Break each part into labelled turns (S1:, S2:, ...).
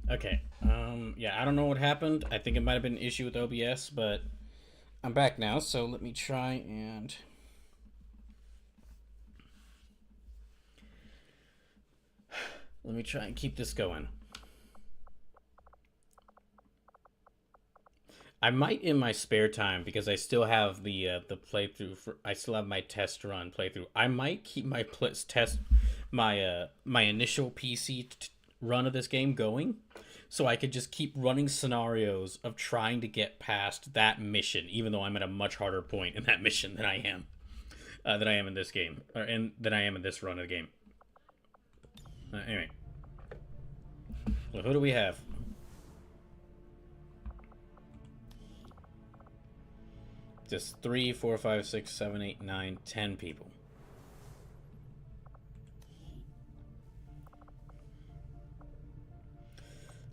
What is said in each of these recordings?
S1: Okay. Yeah, I don't know what happened. I think it might have been an issue with OBS, but I'm back now, so let me try and keep this going. I might in my spare time because I still have the playthrough for I still have my test run playthrough. I might keep my initial PC run of this game going, so I could just keep running scenarios of trying to get past that mission, even though I'm at a much harder point in that mission than I am in this game, than I am in this run of the game. Anyway, well, who do we have? Just 3, 4, 5, 6, 7, 8, 9, 10 people.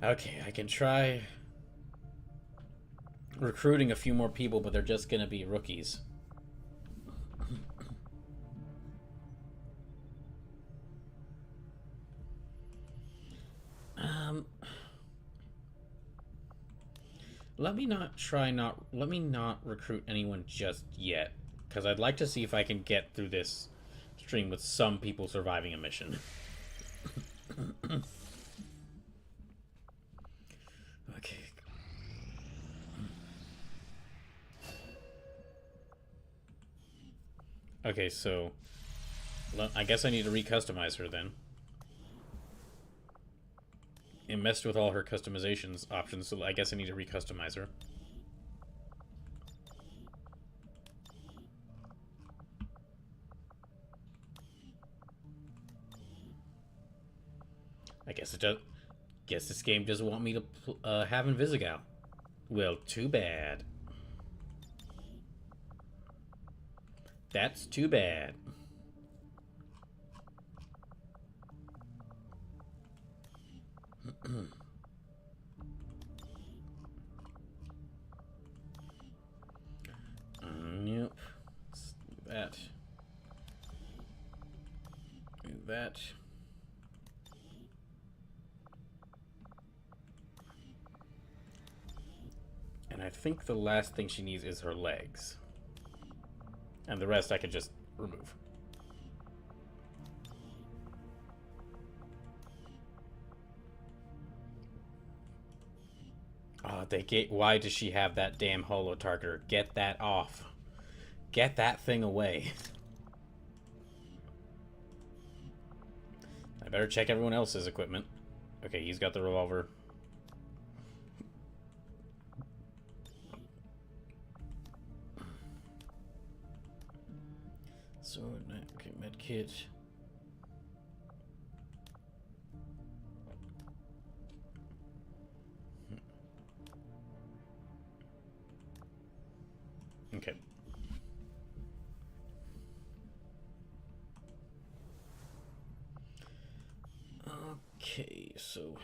S1: Okay, I can try recruiting a few more people, but they're just gonna be rookies. Let me not recruit anyone just yet, because I'd like to see if I can get through this stream with some people surviving a mission. Okay. Okay, so I guess I need to recustomize her then. It messed with all her customizations options, so I guess I need to recustomize her. I guess it does. Guess this game doesn't want me to have Invisigal. Well, too bad. That's too bad. Yep. That. That. And I think the last thing she needs is her legs. And the rest I could just remove. Oh, why does she have that damn holo targeter? Get that off. Get that thing away. I better check everyone else's equipment. Okay, he's got the revolver. So, okay, medkit. Okay. Okay, so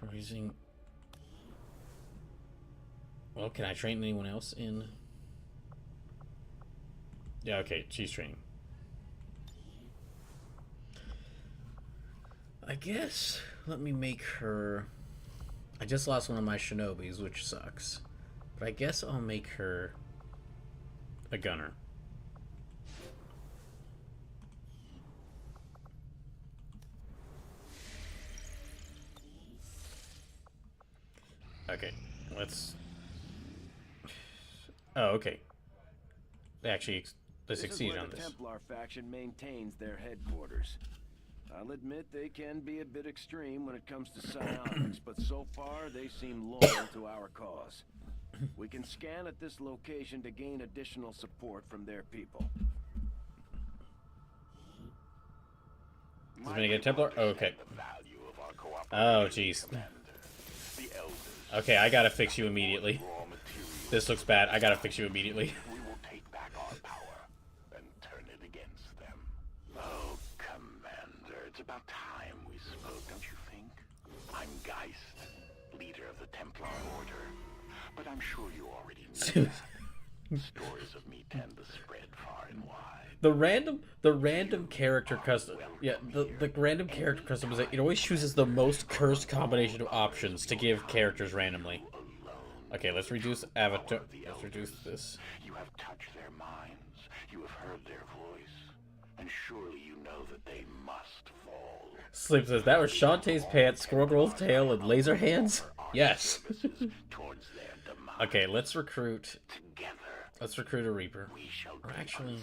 S1: freezing. Well, can I train anyone else in? Yeah, okay, she's training. I guess let me make her. I just lost one of my shinobis, which sucks. But I guess I'll make her a gunner. Okay, let's. Oh, okay. They succeeded on this.
S2: The Templar faction maintains their headquarters. I'll admit they can be a bit extreme when it comes to psionics, but so far they seem loyal to our cause. We can scan at this location to gain additional support from their people.
S1: Is it gonna get a Templar? Oh, okay. Oh, jeez. Okay, I gotta fix you immediately. This looks bad. I gotta fix you immediately.
S3: We will take back our power and turn it against them. Oh, Commander, it's about time we spoke, don't you think? I'm Geist, leader of the Templar Order, but I'm sure you already know that. Stories of me tend to spread far and wide.
S1: the random character custom, yeah, the random character customization, it always chooses the most cursed combination of options to give characters randomly. Okay, let's reduce avatar. Let's reduce this.
S3: You have touched their minds. You have heard their voice. And surely you know that they must fall.
S1: Sleep says that was Shantae's pants, Squirrel Girl's tail, and laser hands. Yes.
S3: Towards their demise.
S1: Okay, let's recruit.
S3: Together,
S1: Let's recruit a Reaper.
S3: we shall
S1: Or
S3: be
S1: actually,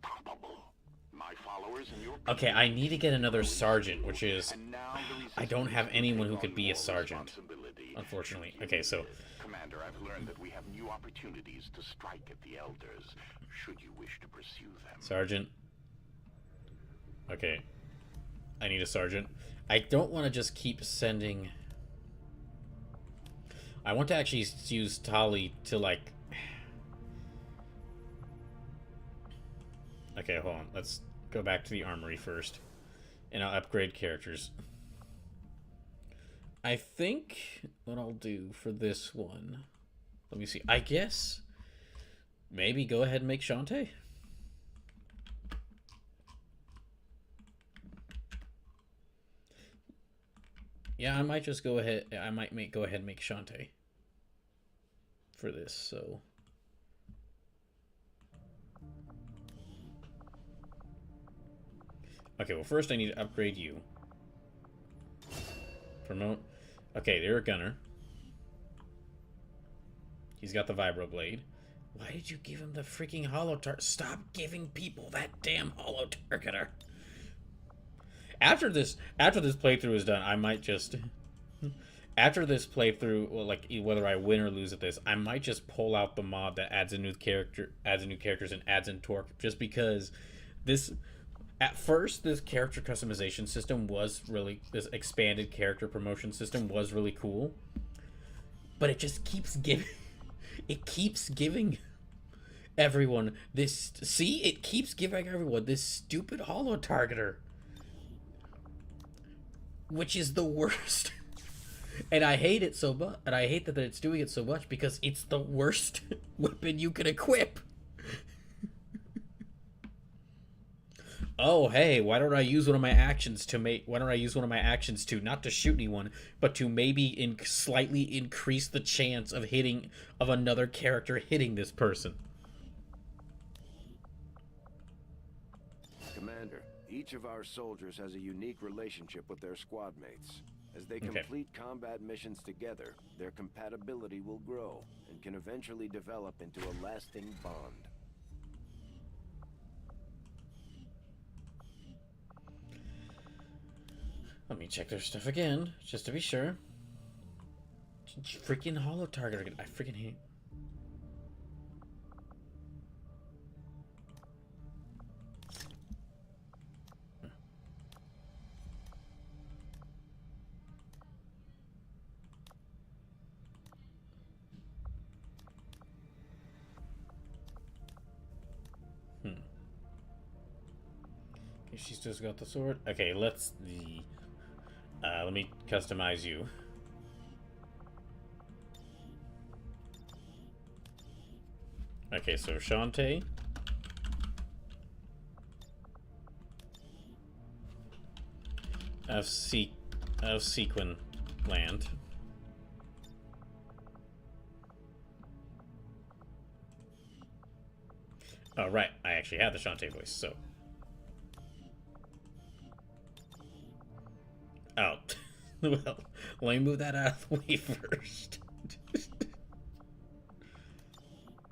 S3: unstoppable. My followers and your
S1: okay, I need to get another sergeant, which is
S3: and now the
S1: I don't have
S3: resistance
S1: anyone who
S3: will
S1: could
S3: take
S1: be a
S3: on more
S1: sergeant,
S3: responsibility.
S1: unfortunately. Okay, so
S3: Commander, I've learned that we have new opportunities to strike at the elders, should you wish to pursue them.
S1: sergeant. Okay, I need a sergeant. I don't want to just keep sending. I want to actually use Tali to like. Okay, hold on. Let's go back to the armory first, and I'll upgrade characters. I think what I'll do for this one. Let me see. I guess maybe go ahead and make Shantae. Yeah, I might just go ahead. I might go ahead and make Shantae for this. So. Okay, well, first I need to upgrade you. Promote. Okay, they're a gunner. He's got the vibro blade. Why did you give him the freaking holo target? Stop giving people that damn holo targeter. After this playthrough is done, I might just after this playthrough, well, like whether I win or lose at this, I might just pull out the mod that adds a new characters and adds in torque, just because this. At first, this character customization system was really, this expanded character promotion system was really cool, but it just keeps giving everyone this. See, it keeps giving everyone this stupid holo targeter, which is the worst. And I hate it so much, and I hate that it's doing it so much because it's the worst weapon you can equip. Oh, hey, why don't I use one of my actions to not to shoot anyone, but to maybe slightly increase the chance of another character hitting this person?
S2: Commander, each of our soldiers has a unique relationship with their squad mates. As they complete combat missions together, their compatibility will grow and can eventually develop into a lasting bond.
S1: Let me check their stuff again, just to be sure. Freaking holo targeter. I freaking hate. Okay, she's just got the sword. Okay, let me customize you. Okay, so Shantae. Of Sequin Land. Oh, right. I actually have the Shantae voice, so. Oh. Well, let me move that out of the way first.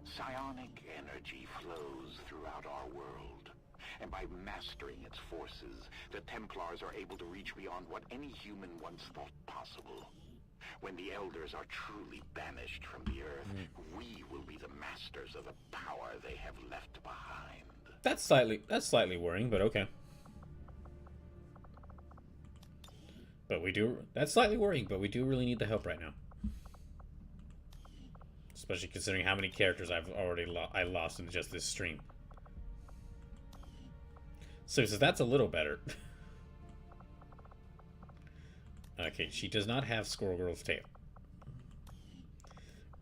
S3: Psionic energy flows throughout our world, and by mastering its forces, the Templars are able to reach beyond what any human once thought possible. When the Elders are truly banished from the Earth, we will be the masters of the power they have left behind.
S1: That's slightly worrying, but okay. That's slightly worrying, but we do really need the help right now. Especially considering how many characters I've already lost in just this stream. So that's a little better. Okay, she does not have Squirrel Girl's tail.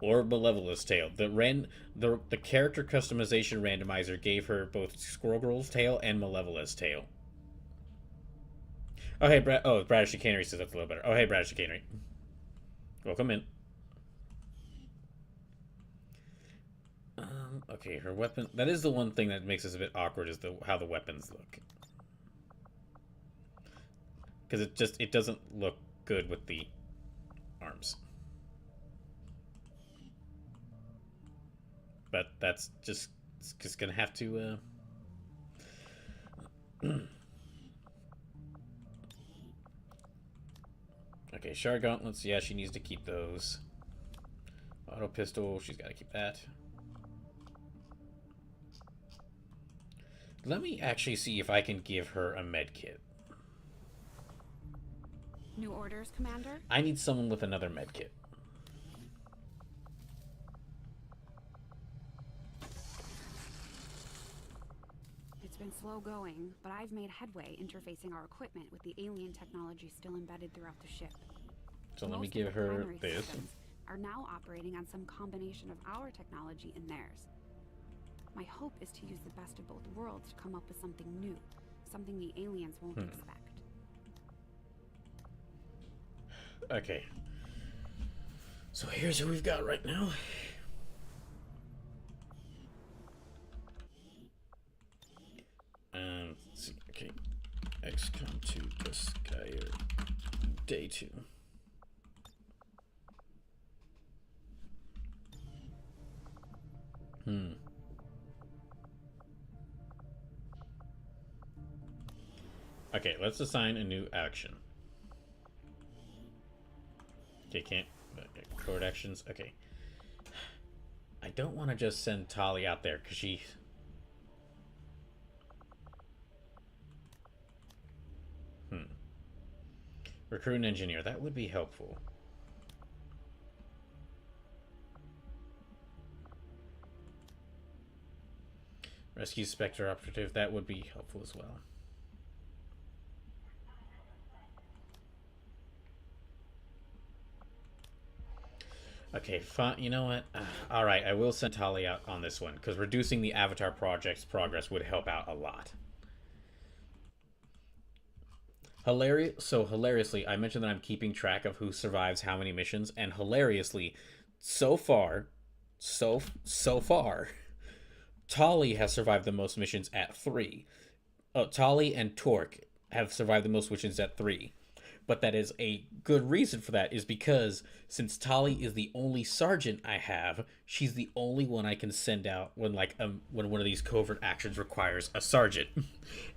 S1: or Malevolous Tail. The character customization randomizer gave her both Squirrel Girl's tail and Malevolous Tail. Oh hey Brad. Oh, Brad Chicanery says that's a little better. Oh hey Brad Chicanery. Welcome in. Okay, her weapon. That is the one thing that makes us a bit awkward, is how the weapons look. Because it doesn't look good with the arms. But that's just gonna have to. Okay, Shard Gauntlets. Yeah, she needs to keep those. Auto pistol. She's got to keep that. Let me actually see if I can give her a med kit.
S4: New orders, Commander?
S1: I need someone with another med kit.
S4: It's been slow going, but I've made headway interfacing our equipment with the alien technology still embedded throughout the ship.
S1: So let me give her this.
S4: Are now operating on some combination of our technology and theirs. My hope is to use the best of both worlds to come up with something new, something the aliens won't expect.
S1: Okay. So here's who we've got right now. Let's see. Okay. XCOM 2 Desguyer Day 2. Okay, let's assign a new action. Okay, can't. Code actions. Okay. I don't want to just send Tali out there because she. Recruit an engineer. That would be helpful. Rescue Spectre operative. That would be helpful as well. Okay, fine. You know what? All right, I will send Tali out on this one because reducing the Avatar project's progress would help out a lot. Hilariously, I mentioned that I'm keeping track of who survives how many missions, and hilariously, so far, Tali has survived the most missions at 3. Tali and Torque have survived the most missions at 3. But that is a good reason for that, is because since Tali is the only sergeant I have, she's the only one I can send out when when one of these covert actions requires a sergeant.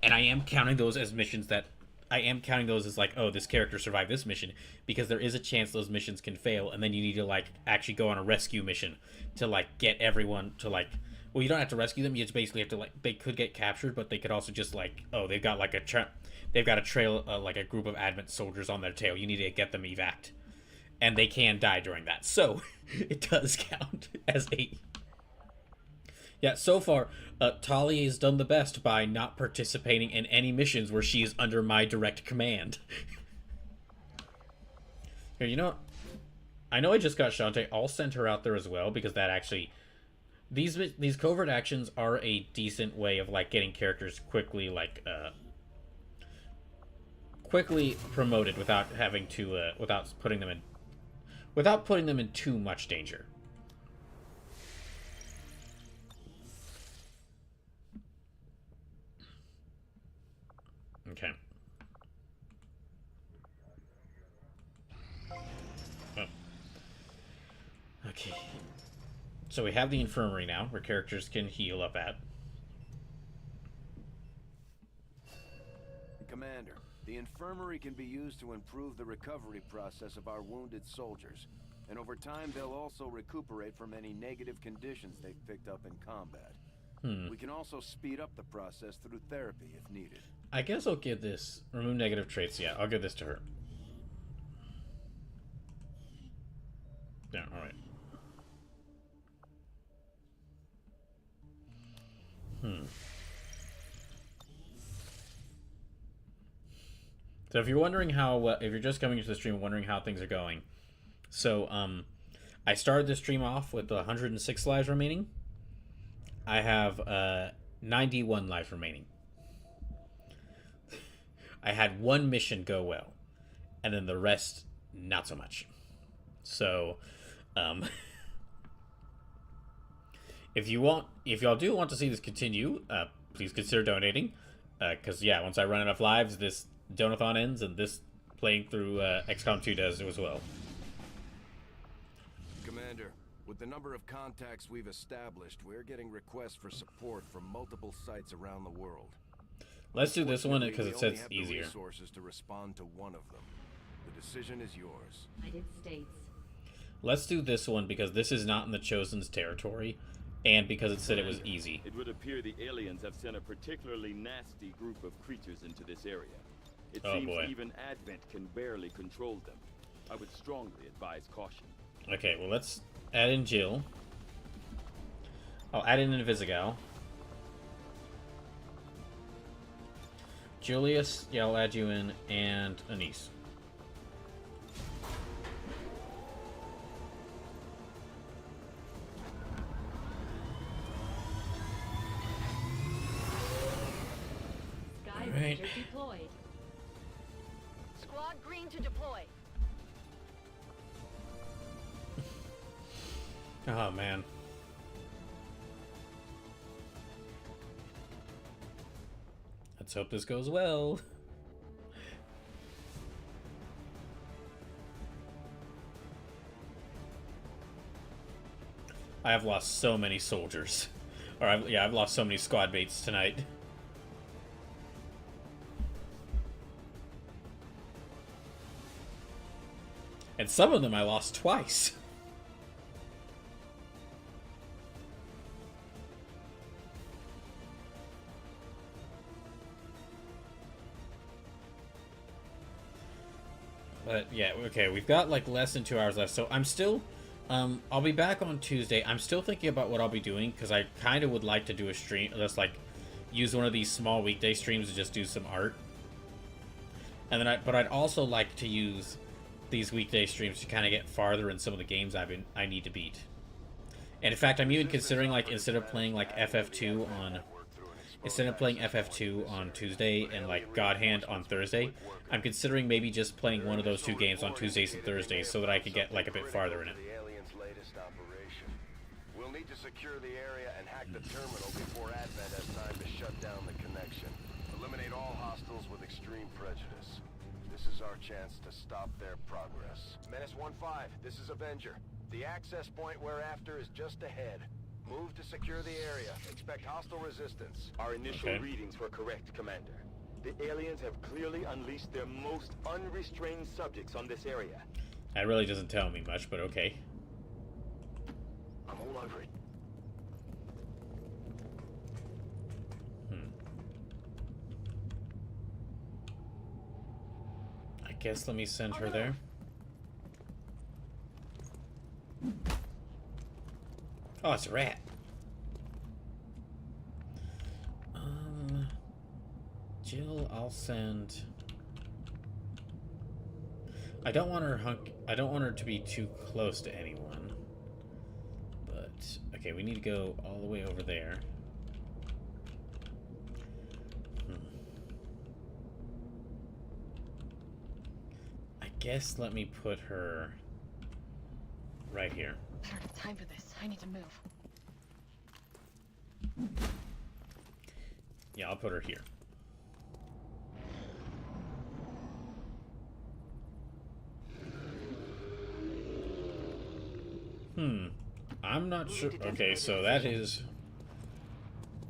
S1: And I am counting those as missions that like, oh, this character survived this mission, because there is a chance those missions can fail, and then you need to actually go on a rescue mission to get everyone to well, you don't have to rescue them. You just basically have to they could get captured, but they could also just they've got a trail a group of advent soldiers on their tail. You need to get them evac'd, and they can die during that. So it does count as a. Yeah, so far, Tali has done the best by not participating in any missions where she is under my direct command. Here, you know what? I know I just got Shantae. I'll send her out there as well, because that actually... These covert actions are a decent way of, getting characters quickly, quickly promoted without having to, without putting them in too much danger. Okay. Oh. Okay. So we have the infirmary now, where characters can heal up at.
S2: Commander, the infirmary can be used to improve the recovery process of our wounded soldiers. And over time, they'll also recuperate from any negative conditions they've picked up in combat. We can also speed up the process through therapy if needed.
S1: I guess I'll give this... Remove negative traits, yeah. I'll give this to her. Yeah, alright. So if you're wondering how... if you're just coming into the stream wondering how things are going... So, I started the stream off with 106 lives remaining. I have 91 lives remaining. I had one mission go well, and then the rest not so much. So, if y'all do want to see this continue, please consider donating. Because yeah, once I run enough lives, this Donathon ends, and this playing through XCOM 2 does as well.
S2: Commander, with the number of contacts we've established, we're getting requests for support from multiple sites around the world.
S1: Let's do this one because it
S2: We only
S1: says
S2: have the
S1: easier.
S2: resources to respond to one of them. The decision is yours.
S5: United States.
S1: Let's do this one because this is not in the Chosen's territory, and because it said it was easy.
S6: It would appear the aliens have sent a particularly nasty group of creatures into this area. It
S1: Oh,
S6: seems
S1: boy.
S6: even Advent can barely control them. I would strongly advise caution.
S1: Okay, well, let's add in Jill. I'll add in Invisigal. Julius, yeah, I'll add you in, and Anise.
S5: Sky
S1: All right.
S5: Ranger deployed.
S7: Squad green to deploy.
S1: Oh, man. Let's hope this goes well. I have lost so many soldiers. Or, I've lost so many squad mates tonight. And some of them I lost twice. But yeah, okay, we've got like less than 2 hours left, so I'm still, I'll be back on Tuesday. I'm still thinking about what I'll be doing, because I kind of would like to do a stream, just like, use one of these small weekday streams to just do some art. And then but I'd also like to use these weekday streams to kind of get farther in some of the games I need to beat. And in fact, I'm even considering, like, instead of playing like FF2 on Tuesday and like God Hand on Thursday, I'm considering maybe just playing one of those two games on Tuesdays and Thursdays so that I could get like a bit farther in it.
S2: The aliens' latest operation. We'll need to secure the area and hack the terminal before Advent has time to shut down the connection. Eliminate all hostiles with extreme prejudice. This is our chance to stop their progress. Menace 1-5, this is Avenger. The access point we're after is just ahead. Move to secure the area. Expect hostile resistance.
S6: Our initial
S1: Okay.
S6: readings were correct, Commander. The aliens have clearly unleashed their most unrestrained subjects on this area.
S1: That really doesn't tell me much, but okay.
S6: I'm all over it.
S1: I guess let me send her there. Oh, it's a rat. Jill, I'll send. I don't want her to be too close to anyone. But okay, we need to go all the way over there. I guess let me put her right here.
S7: I don't have time for this. I need to move.
S1: Yeah, I'll put her here. I'm not sure. Okay, so that is.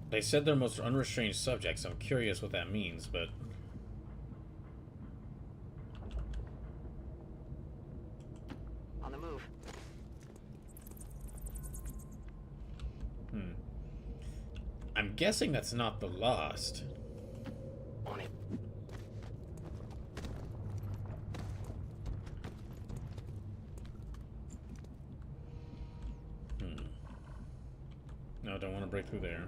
S1: They said they're most unrestrained subjects. I'm curious what that means, but.
S7: On the move.
S1: I'm guessing that's not the Lost.
S7: On it.
S1: No, don't want to break through there.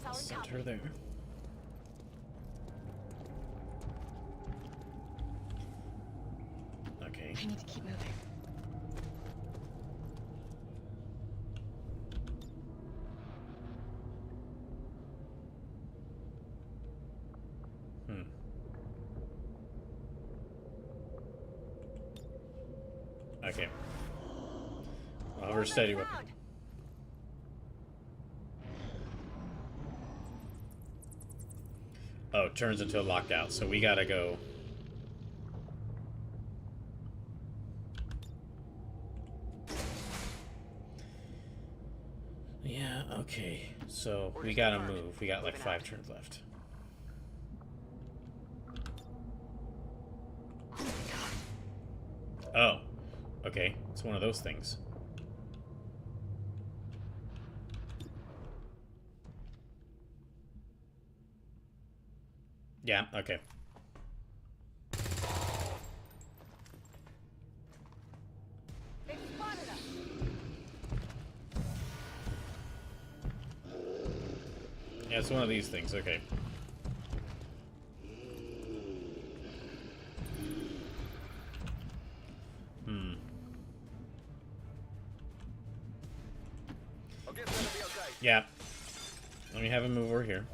S7: Solid
S1: Send
S7: copy.
S1: her there. Okay.
S7: I need to keep moving.
S1: Okay. Hover steady weapon. Oh, it turns into a lockout, so we gotta go. Yeah, okay. So we gotta move. We got like 5 turns left. Oh. Okay. It's one of those things. Yeah, okay. Yeah, it's one of these things, okay. Yeah. Let me have him move over here.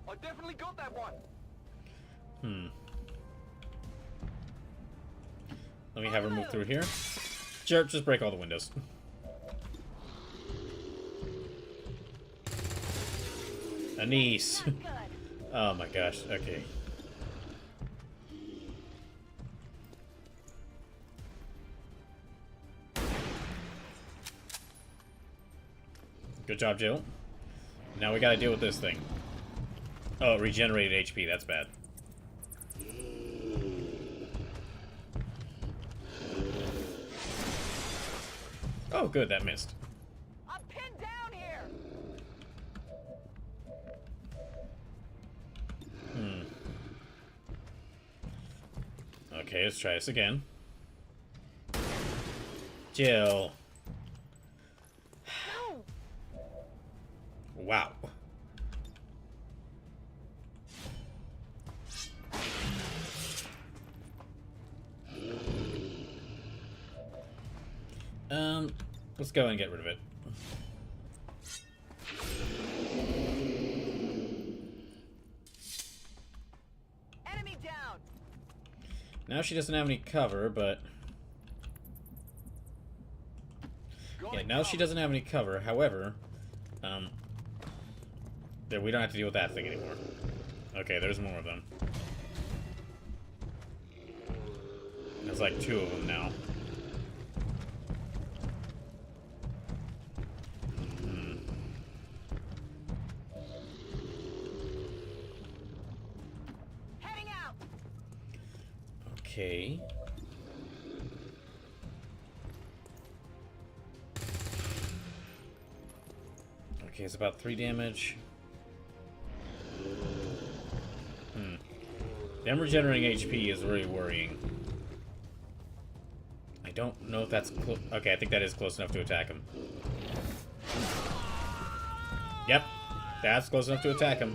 S6: I definitely got that one.
S1: Let me have her move through here. Sure, just break all the windows. Anise. Oh my gosh, okay. Good job, Jill. Now we gotta deal with this thing. Oh, regenerated HP, that's bad. Oh, good, that missed.
S7: I'm pinned down here.
S1: Okay, let's try this again. Jill.
S7: No.
S1: Wow. Let's go and get rid of it.
S7: Enemy down.
S1: Now she doesn't have any cover, but... Yeah, now she doesn't have any cover. However, we don't have to deal with that thing anymore. Okay, there's more of them. There's like 2 of them now.
S7: Heading out.
S1: Okay. Okay, it's about 3 damage. Them regenerating HP is really worrying. I don't know if that's okay, I think that is close enough to attack him. Yep, that's close enough to attack him.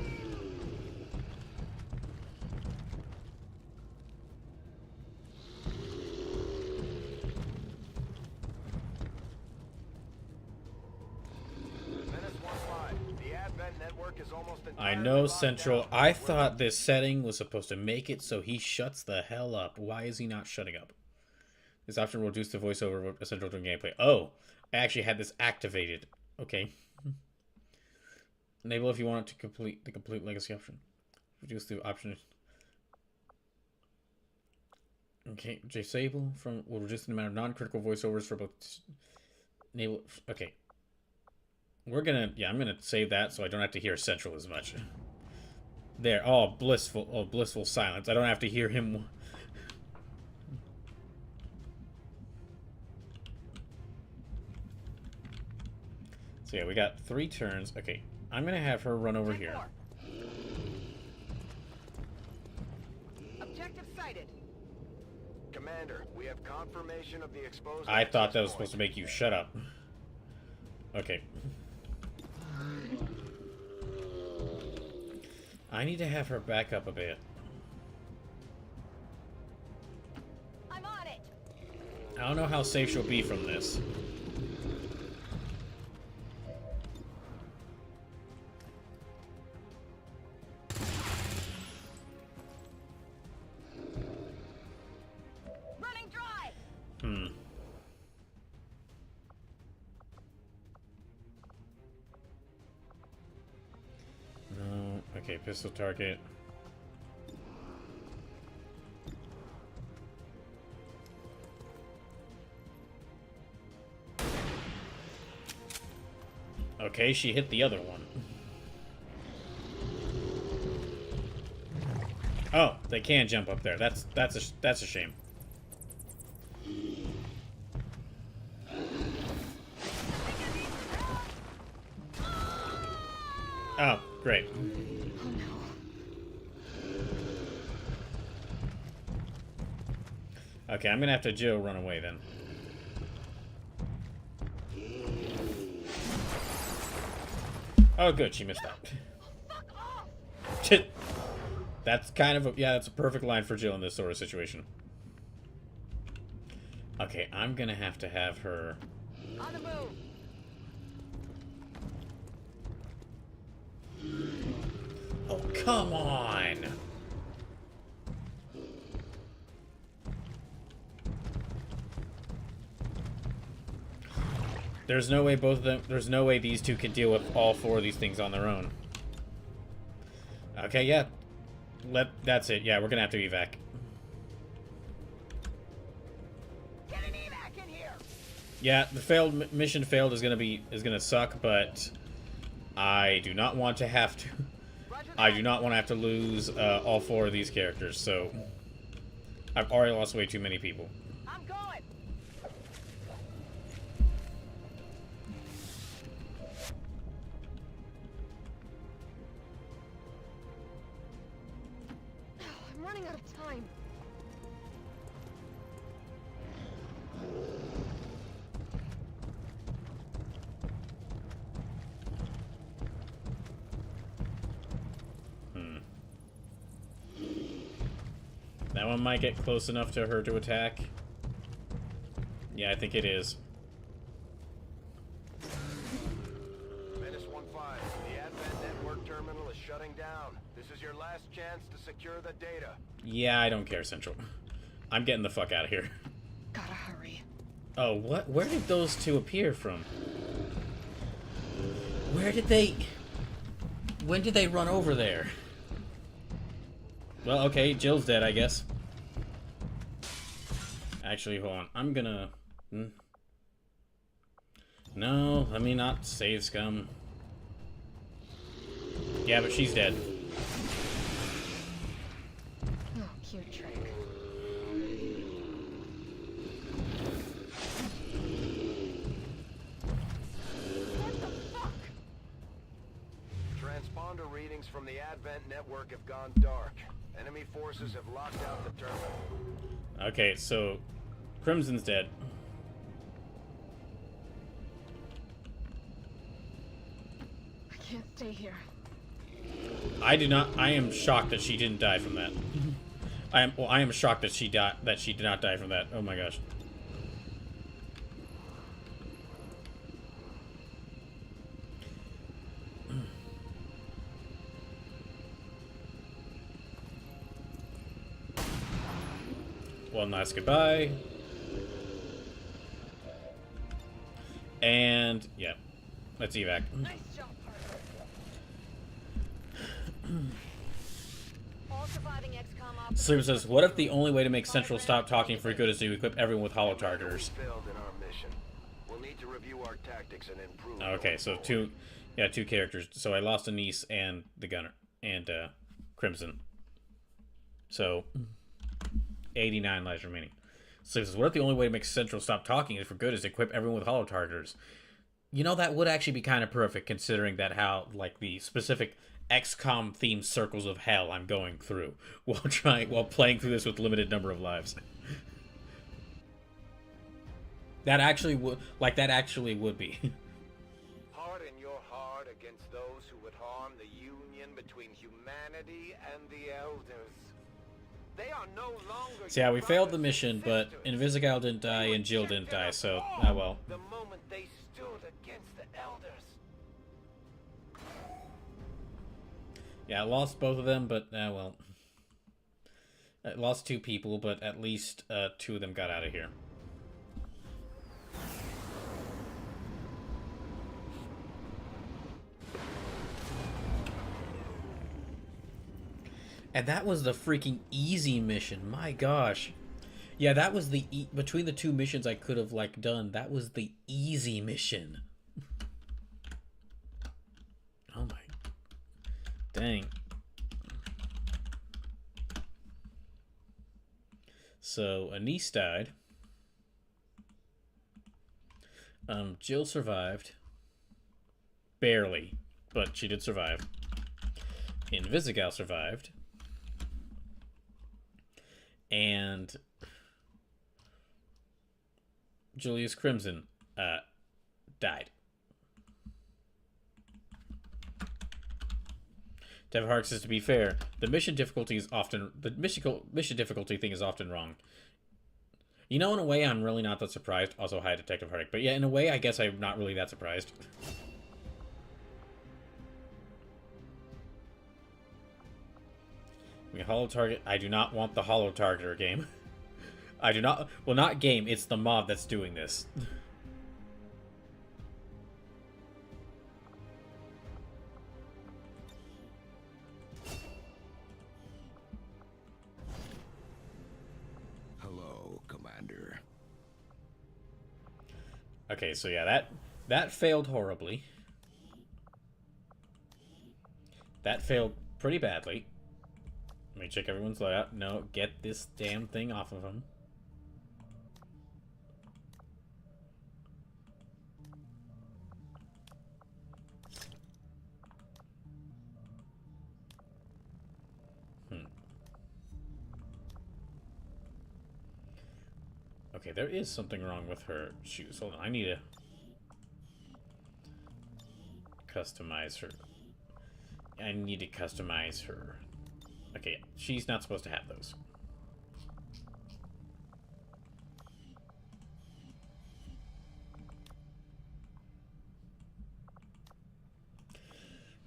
S1: I know, Central. I thought this setting was supposed to make it so he shuts the hell up. Why is he not shutting up? This option will reduce the voiceover essential to gameplay. Oh, I actually had this activated. Okay. Enable if you want it to complete the complete legacy option. Reduce the option. Okay, disable from will reduce the amount of non-critical voiceovers for both. Enable. Okay. We're gonna, yeah, I'm gonna save that so I don't have to hear Central as much. There, oh, blissful silence. I don't have to hear him. So yeah, we got 3 turns. Okay, I'm gonna have her run over here.
S7: Objective sighted.
S2: Commander, we have confirmation of the exposed.
S1: I thought that was supposed to make you shut up. Okay. I need to have her back up a bit.
S7: I'm on it.
S1: I don't know how safe she'll be from this. No. Okay, pistol target. Okay, she hit the other one. Oh, they can jump up there. That's a shame. Oh, great. Okay, I'm gonna have to Joe run away then. Oh, good, she missed that. Shit. That's kind of a, yeah, that's a perfect line for Jill in this sort of situation. Okay, I'm gonna have to have her.
S7: On the move.
S1: Oh, come on! There's no way both of them. There's no way these two can deal with all four of these things on their own. Okay, yeah. That's it. Yeah, we're gonna have to evac.
S7: Get an evac in here.
S1: Yeah, the mission failed is gonna suck, but I do not want to have to. I do not want to have to lose all four of these characters. So I've already lost way too many people.
S7: I'm going.
S8: I'm running out of time.
S1: That one might get close enough to her to attack. Yeah, I think it is.
S2: Menace 1-5, the Advent network terminal is shutting down. This is your last chance to secure the data.
S1: Yeah, I don't care, Central. I'm getting the fuck out of here.
S8: Gotta hurry.
S1: Oh, what? Where did those two appear from? Where did they... When did they run over there? Well, okay, Jill's dead, I guess. Actually, hold on. I'm gonna... No, let me not save scum. Yeah, but she's dead.
S8: Oh, cute trick.
S7: What the fuck?
S2: Transponder readings from the Advent network have gone dark. Enemy forces have locked out the terminal.
S1: Okay, so... Crimson's dead.
S8: I can't stay here.
S1: I am shocked that she didn't die from that. I am shocked that she did not die from that. Oh my gosh. One last goodbye. And yeah, let's evac.
S7: Nice job, partner. All surviving XCOM operators.
S1: Sleeper says, what if the only way to make Central stop talking for good is to equip everyone with holo targeters?
S2: Failed in our mission. We'll need to review our tactics and improve.
S1: Okay, so two characters. So I lost Anise and the gunner and Crimson. So 89 lives remaining. So he says, what if the only way to make Central stop talking is for good is to equip everyone with holo targeters? You know, that would actually be kind of perfect, considering that how, like, the specific XCOM themed circles of hell I'm going through while playing through this with limited number of lives. That actually would be.
S2: Harden your heart against those who would harm the union between humanity and the elders. They are no longer.
S1: So yeah, we failed the mission, but Invisigal didn't die and Jill didn't die, so ah well.
S2: The moment they stood against the elders.
S1: Yeah, I lost both of them, but well. I lost two people, but at least two of them got out of here. And that was the freaking easy mission. My gosh. Yeah, that was the between the two missions I could have like done. That was the easy mission. Oh my. Dang. So Anise died. Jill survived. Barely, but she did survive. Invisigal survived. And Julius Crimson died. Devin Hark says, to be fair, the mission difficulty is often mission difficulty thing is often wrong. You know, in a way, I'm really not that surprised. Also, hi, Detective Hardick. But yeah, in a way, I guess I'm not really that surprised. Hollow target. I do not want the hollow targeter game. I do not. Well, not game. It's the mob that's doing this.
S2: Hello, Commander.
S1: Okay, so yeah, that failed horribly. That failed pretty badly. Let me check everyone's loadout. No, get this damn thing off of them. Okay, there is something wrong with her shoes. Hold on, I need to customize her. I need to customize her. Okay, she's not supposed to have those.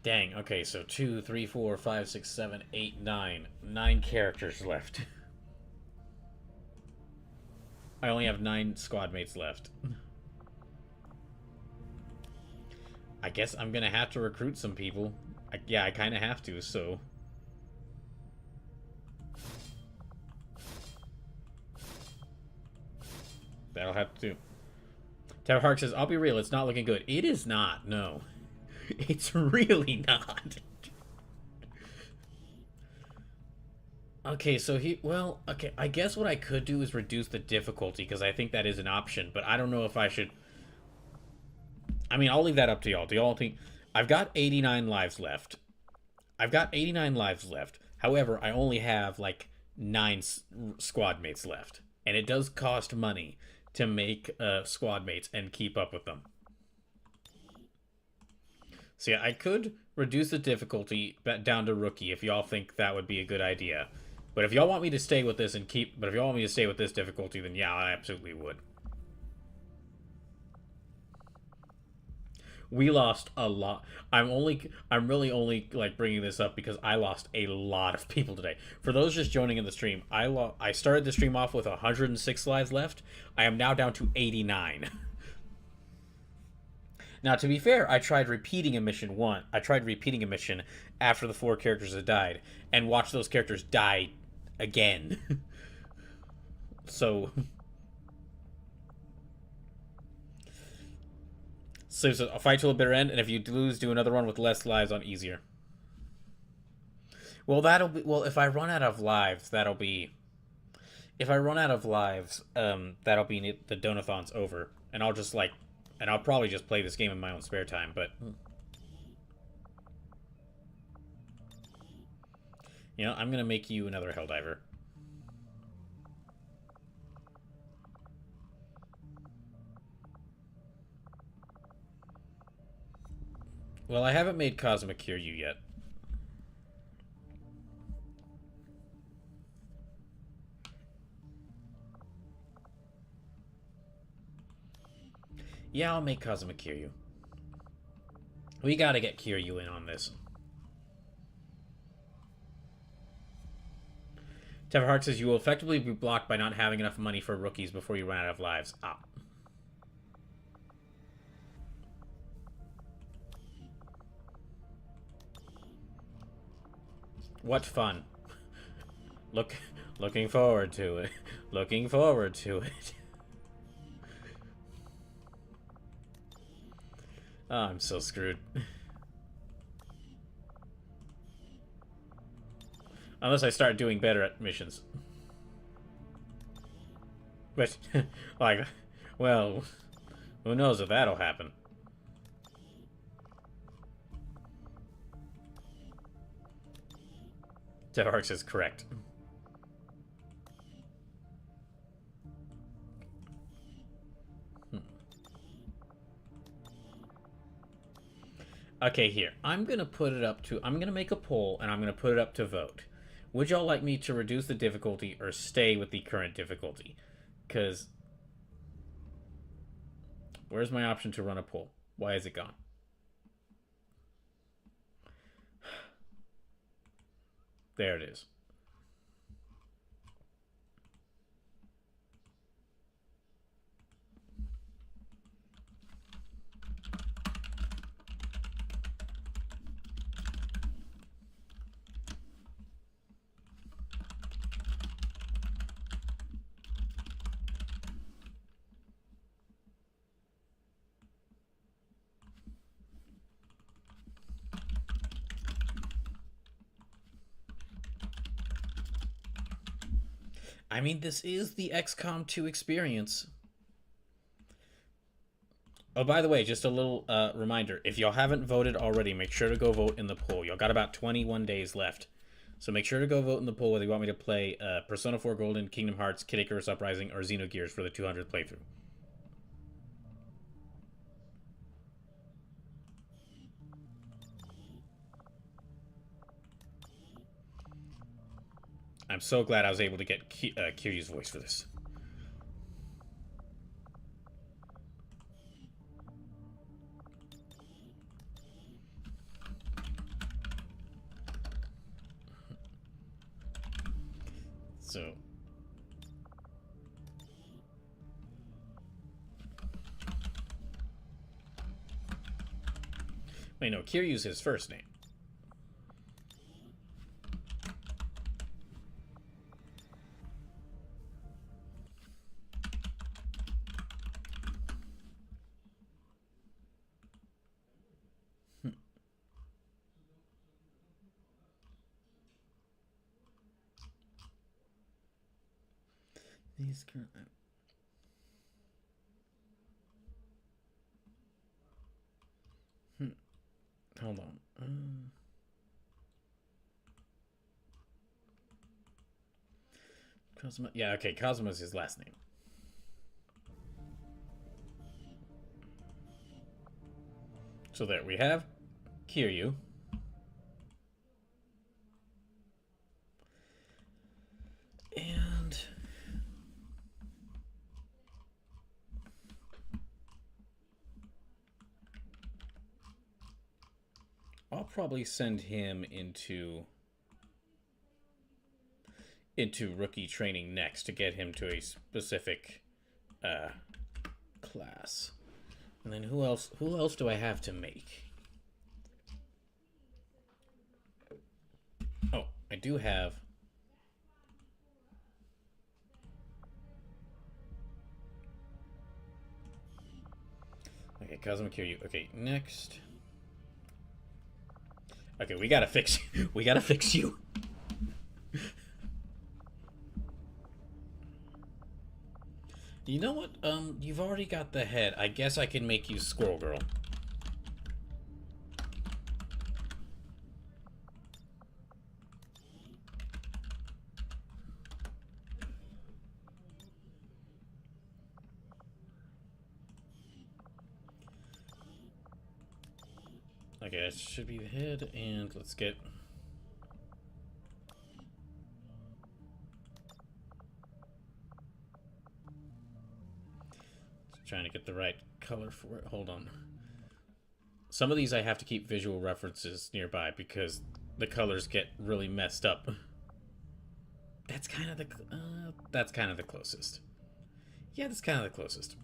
S1: Dang, okay, so 2, 3, 4, 5, 6, 7, 8, 9. 9 characters left. I only have 9 squad mates left. I guess I'm gonna have to recruit some people. Yeah, I kind of have to, so... That'll have to do. Tower Hark says, I'll be real, it's not looking good. It is not, no. It's really not. Okay, so well, okay, I guess what I could do is reduce the difficulty, because I think that is an option, but I don't know if I should... I mean, I'll leave that up to y'all. Do y'all think... I've got 89 lives left. However, I only have, like, 9 squad mates left. And it does cost money to make squad mates and keep up with them. So yeah, I could reduce the difficulty down to rookie if y'all think that would be a good idea. But if y'all want me to stay with this but if y'all want me to stay with this difficulty, then yeah, I absolutely would. We lost a lot. I'm really only like bringing this up because I lost a lot of people today. For those just joining in the stream, I started the stream off with 106 lives left. I am now down to 89. Now, to be fair, I tried repeating a mission after the 4 characters had died, and watched those characters die again. So I'll fight till a bitter end, and if you lose, do another one with less lives on easier. Well, if I run out of lives, that'll be the Donathon's over, and I'll probably just play this game in my own spare time, but... You know, I'm gonna make you another Helldiver. Well, I haven't made Cosmic Kiryu yet. Yeah, I'll make Cosmic Kiryu. We gotta get Kiryu in on this. Teverhart says you will effectively be blocked by not having enough money for rookies before you run out of lives. Ah. What fun. Looking forward to it. Looking forward to it. Oh, I'm so screwed. Unless I start doing better at missions. But, like, well, who knows if that'll happen. Devarx is correct. Okay, here. I'm gonna make a poll, and I'm gonna put it up to vote. Would y'all like me to reduce the difficulty or stay with the current difficulty? Because... where's my option to run a poll? Why is it gone? There it is. I mean, this is the XCOM 2 experience. Oh, by the way, just a little reminder. If y'all haven't voted already, make sure to go vote in the poll. Y'all got about 21 days left. So make sure to go vote in the poll whether you want me to play Persona 4 Golden, Kingdom Hearts, Kid Icarus Uprising, or Xenogears for the 200th playthrough. I'm so glad I was able to get Kiryu's voice for this. So... wait, no, Kiryu's his first name. These hold on. Cosmo. Yeah, okay. Cosmo's his last name. So there we have Kiryu. And I'll probably send him into rookie training next to get him to a specific class. And then who else do I have to make? Oh, I do have okay, Kazuma Kiryu. Okay, next. Okay, we gotta fix you. We gotta fix you. You know what? You've already got the head. I guess I can make you Squirrel Girl. Okay, that should be the head, and let's get... trying to get the right color for it. Hold on. Some of these I have to keep visual references nearby because the colors get really messed up. That's kind of the closest. Yeah, that's kind of the closest.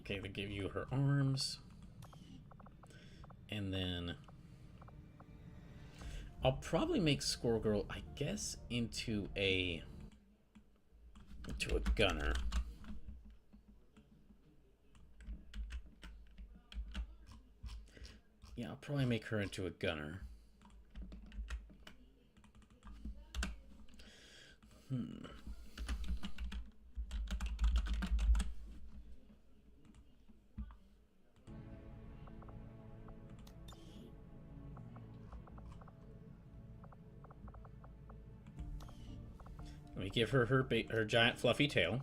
S1: Okay, they give you her arms. And then I'll probably make Squirrel Girl, I guess, into a gunner. Yeah, I'll probably make her into a gunner. Let me give her her giant fluffy tail.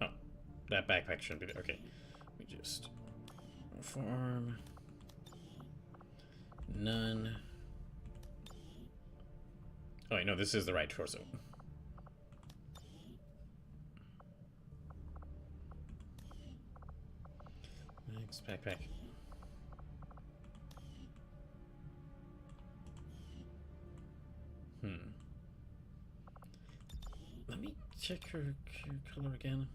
S1: Oh, that backpack shouldn't be there. Okay, we just farm. None. Oh wait, no, this is the right torso. Next backpack. Let me check her color again.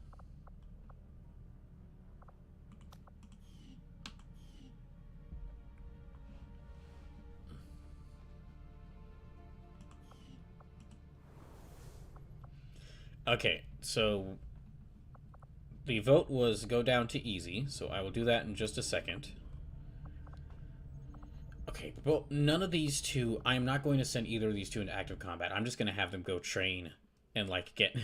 S1: Okay, so the vote was go down to easy, so I will do that in just a second. Okay, well, none of these two, I'm not going to send either of these two into active combat. I'm just going to have them go train and, like, get...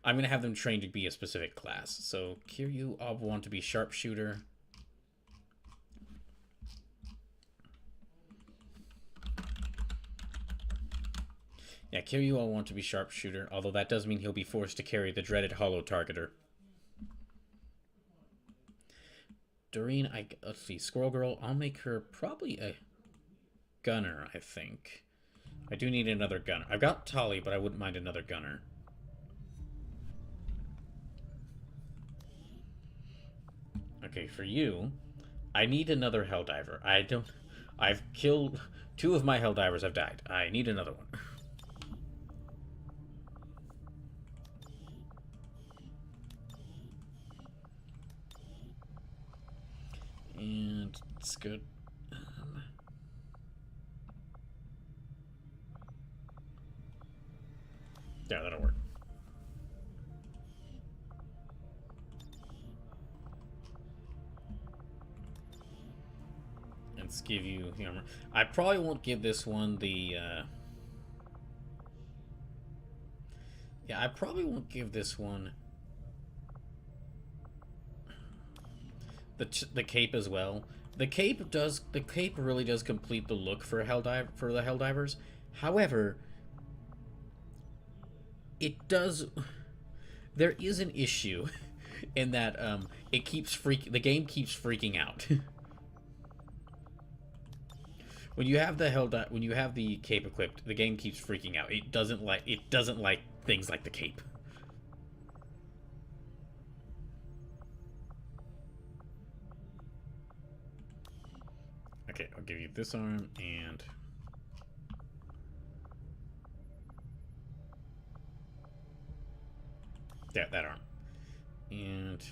S1: I'm going to have them train to be a specific class. So, Kiryu, I'll want to be sharpshooter. Yeah, Kiryu, I'll want to be sharpshooter, although that does mean he'll be forced to carry the dreaded hollow targeter. Doreen, let's see, Squirrel Girl, I'll make her probably a gunner, I think. I do need another gunner. I've got Tali, but I wouldn't mind another gunner. Okay, for you, I need another Helldiver. I've killed... 2 of my Helldivers have died. I need another one. And it's good. Yeah, that'll work. Let's give you the armor. I probably won't give this one the, yeah, I probably won't give this one the cape as well. The cape really does complete the look for the Helldivers. However, there is an issue in that the game keeps freaking out. When you have the cape equipped, the game keeps freaking out. It doesn't like things like the cape. Okay, I'll give you this arm and yeah, that arm. And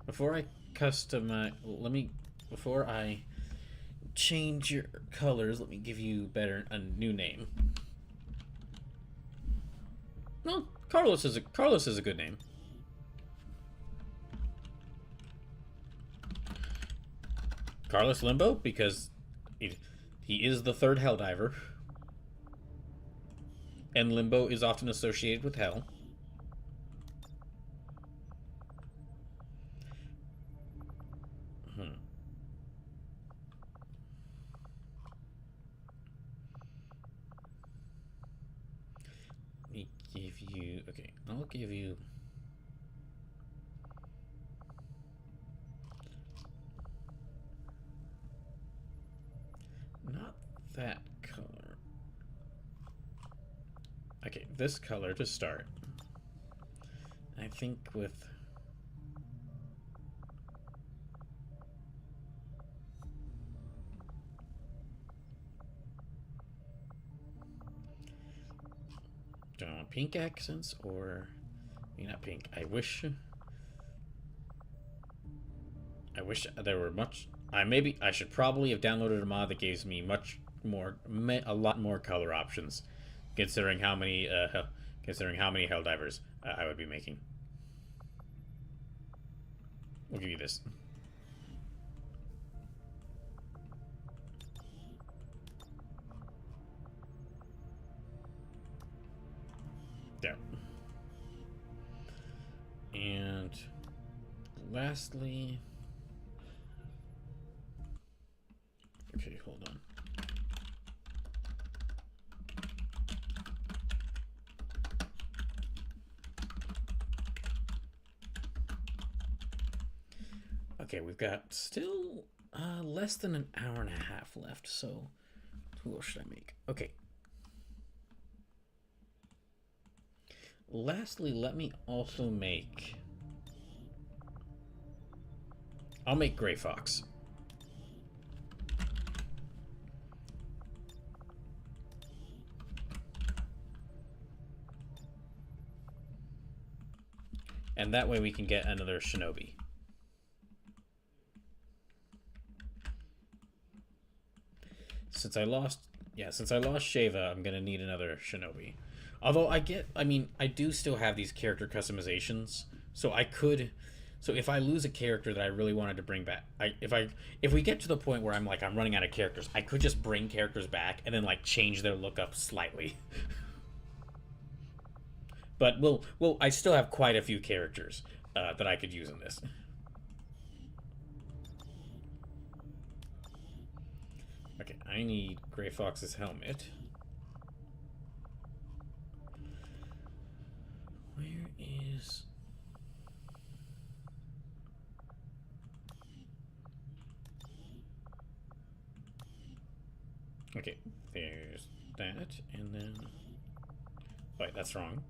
S1: before I customize, before I change your colors, let me give you a new name. Well, Carlos is a good name. Carlos Limbo, because he is the 3rd Helldiver. And Limbo is often associated with hell. Let me give you... Okay, I'll give you... Not that color. Okay, this color to start. I think with... Do I want pink accents or... Maybe not pink. I wish there were much... I should probably have downloaded a mod that gives me a lot more color options, considering how many Helldivers I would be making. We'll give you this. There. And lastly... Okay, hold on. Okay, we've got still less than an hour and a half left, so who else should I make? Okay. Lastly, let me also make... I'll make Gray Fox. And that way we can get another Shinobi. Since I lost Sheva, I'm gonna need another Shinobi. Although I do still have these character customizations, so if I lose a character that I really wanted to bring back, if we get to the point where I'm running out of characters, I could just bring characters back and then like change their look up slightly. But I still have quite a few characters that I could use in this. Okay, I need Gray Fox's helmet. Where is... Okay, there's that, and then... Wait, that's wrong.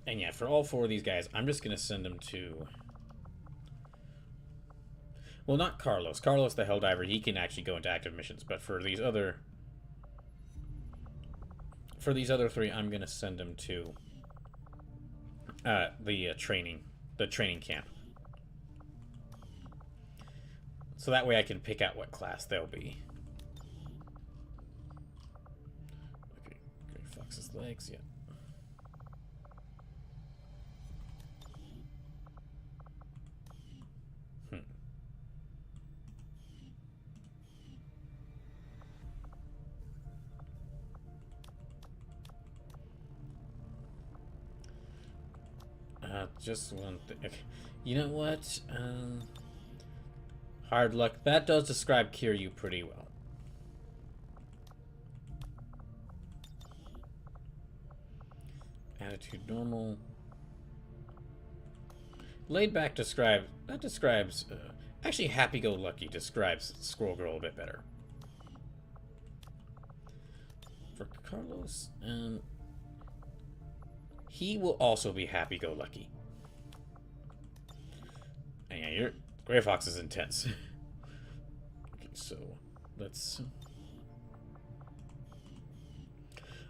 S1: And yeah, for all four of these guys, I'm just going to send them to... Well, not Carlos. Carlos, the Helldiver, he can actually go into active missions. But for these other... For these other three, I'm going to send them to... the training camp. So that way I can pick out what class they'll be. Okay, Gray Fox's legs, yeah. Just one thing. Okay. You know what? Hard luck. That does describe Kiryu pretty well. Attitude normal. Laid back describes... actually, happy-go-lucky describes Squirrel Girl a bit better. For Carlos, he will also be happy-go-lucky. And yeah, your Gray Fox is intense. Okay, so let's...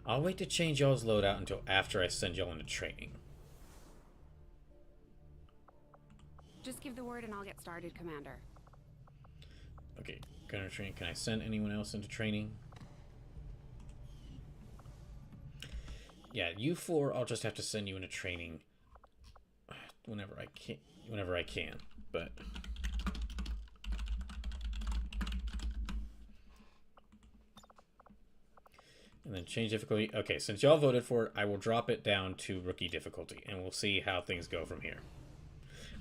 S1: I'll wait to change y'all's loadout until after I send y'all into training.
S4: Just give the word and I'll get started, Commander.
S1: Okay, gunner training. Can I send anyone else into training? Yeah, you four, I'll just have to send you into training whenever I can, but... And then change difficulty. Okay, since y'all voted for it, I will drop it down to rookie difficulty, and we'll see how things go from here.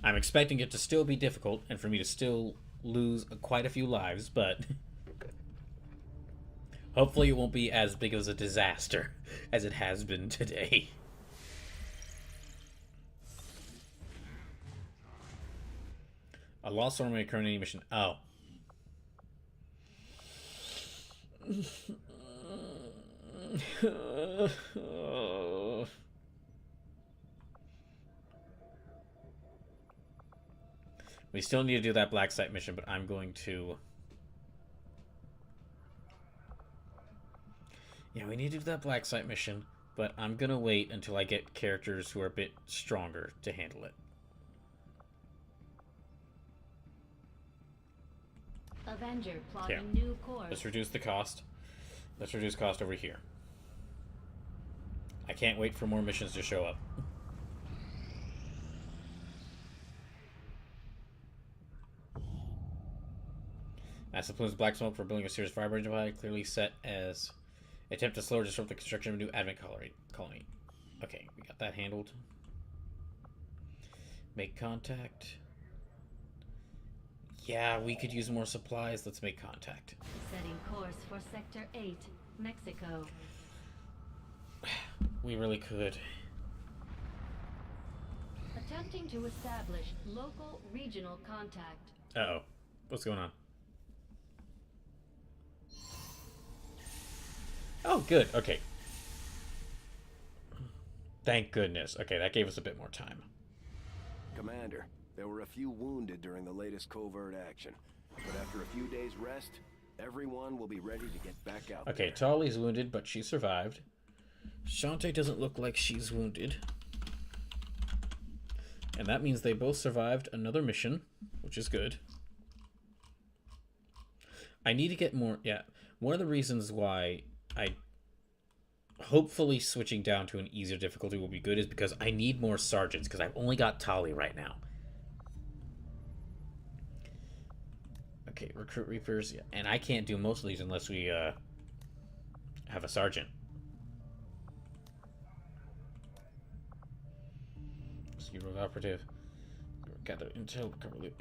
S1: I'm expecting it to still be difficult, and for me to still lose quite a few lives, but... Hopefully it won't be as big of a disaster as it has been today. A lost army occurring mission. Oh. We still need to do that black site mission, but I'm going to... Yeah, we need to do that black site mission, but I'm gonna wait until I get characters who are a bit stronger to handle it.
S5: Avenger plotting
S1: Okay.
S5: new course.
S1: Let's reduce the cost. Let's reduce cost over here. I can't wait for more missions to show up. Massive plumes of black smoke for building a serious fire branch clearly set as attempt to slow or disrupt the construction of a new advent colony. Okay, we got that handled. Make contact. Yeah, we could use more supplies. Let's make contact.
S5: Setting course for Sector 8, Mexico.
S1: We really could.
S5: Attempting to establish local regional contact.
S1: Uh-oh. What's going on? Oh, good. Okay. Thank goodness. Okay, that gave us a bit more time.
S2: Commander, there were a few wounded during the latest covert action. But after a few days' rest, everyone will be ready to get back out
S1: Okay,
S2: there.
S1: Tali's wounded, but she survived. Shantae doesn't look like she's wounded. And that means they both survived another mission, which is good. I need to get more... Yeah, one of the reasons why I... Hopefully switching down to an easier difficulty will be good is because I need more sergeants, because I've only got Tali right now. Okay, recruit reapers, yeah. And I can't do most of these unless we have a sergeant. Rescue rogue operative. Gather intel.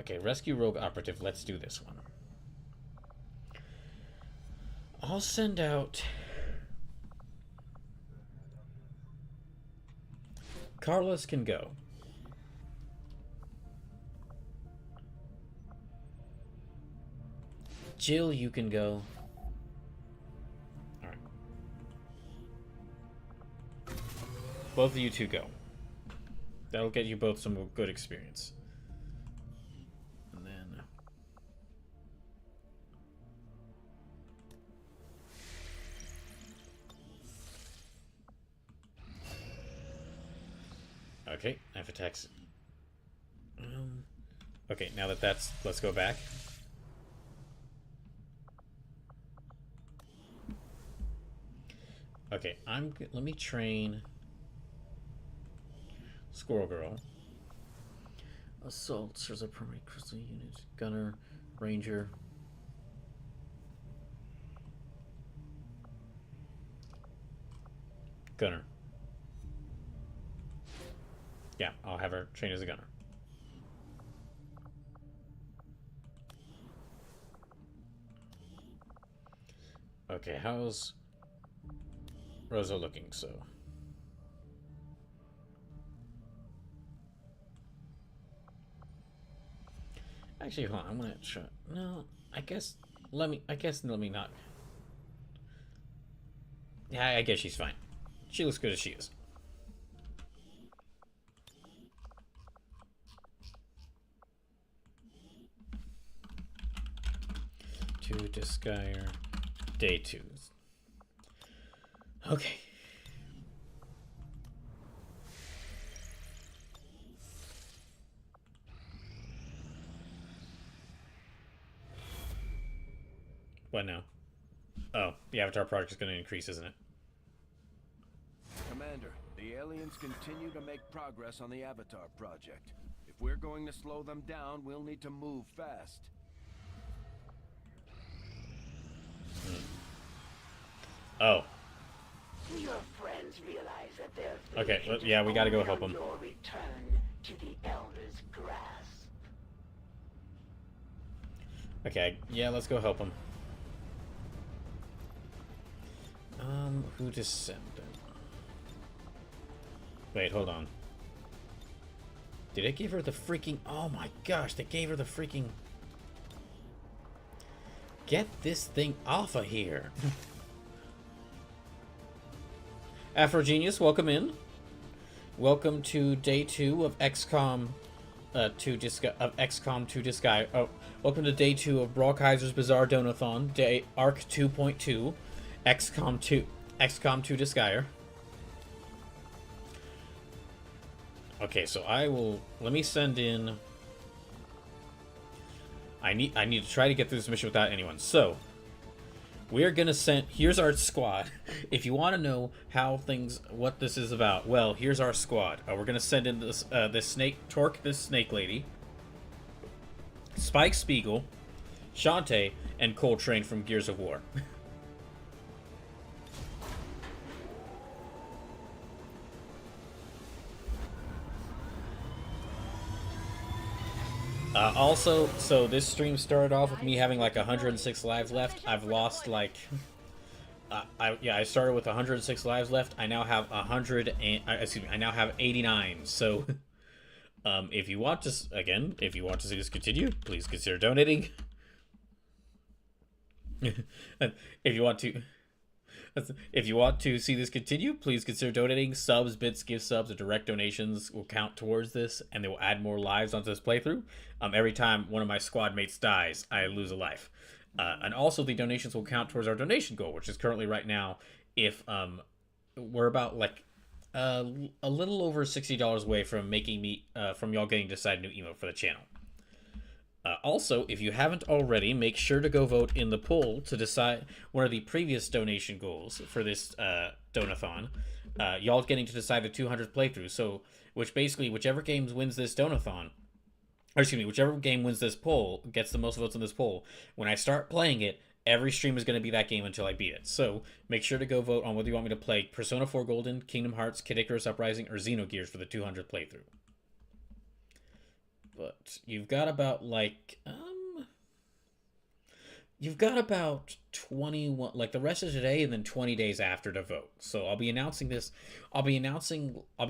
S1: Okay, rescue rogue operative. Let's do this one. I'll send out Carlos can go. Jill, you can go. Alright. Both of you two go. That'll get you both some good experience. And then... Okay, F attacks. Okay, now that that's... Let's go back. Okay, let me train Squirrel Girl. Assaults, there's a permanent crystal unit. Gunner, Ranger. Gunner. Yeah, I'll have her train as a gunner. Okay, how's Rosa looking? So actually, hold on. I'm gonna try. No, I guess let me not. Yeah, I guess she's fine. She looks good as she is. To Desguyer, day 2. Okay. What now? Oh, the Avatar project is going to increase, isn't it?
S2: Commander, the aliens continue to make progress on the Avatar project. If we're going to slow them down, we'll need to move fast.
S1: Oh.
S3: Your friends realize that they're
S1: Okay, well, yeah, we gotta go help them.
S3: Your return to the Elder's grasp.
S1: Okay, yeah, let's go help them. Who to send them? Wait, hold on. Did it give her the freaking... Oh my gosh, they gave her the freaking... Get this thing off of here. Afrogenius, welcome in. Welcome to day 2 of XCOM 2 Desguyer. Oh, welcome to day 2 of BrawlKaiser's Bizarre Donathon, day Arc 2.2, XCOM XCOM 2 Desguyer. Okay, so let me send in. I need to try to get through this mission without anyone. So we're gonna send. Here's our squad. If you want to know what this is about, well, here's our squad. We're gonna send in this Torque, this snake lady, Spike Spiegel, Shantae, and Coltrane from Gears of War. Also, so this stream started off with me having like 106 lives left. I've lost like, I started with 106 lives left. I now have 89. So, if you want to see this continue, please consider donating. If you want to see this continue, please consider donating. Subs, bits, gift subs, or direct donations will count towards this, and they will add more lives onto this playthrough. Every time one of my squad mates dies, I lose a life. And also, the donations will count towards our donation goal, which is currently right now, if we're about like a little over $60 away from from y'all getting to decide a new emote for the channel. Also, if you haven't already, make sure to go vote in the poll to decide one of the previous donation goals for this Donathon. Y'all getting to decide the 200th playthrough. So, whichever game wins this Donathon, whichever game wins this poll, gets the most votes in this poll, when I start playing it, every stream is going to be that game until I beat it. So, make sure to go vote on whether you want me to play Persona 4 Golden, Kingdom Hearts, Kid Icarus Uprising, or Xenogears for the 200th playthrough. But you've got about like you've got about 21, like the rest of today and then 20 days after to vote. So I'll be announcing this. I'll be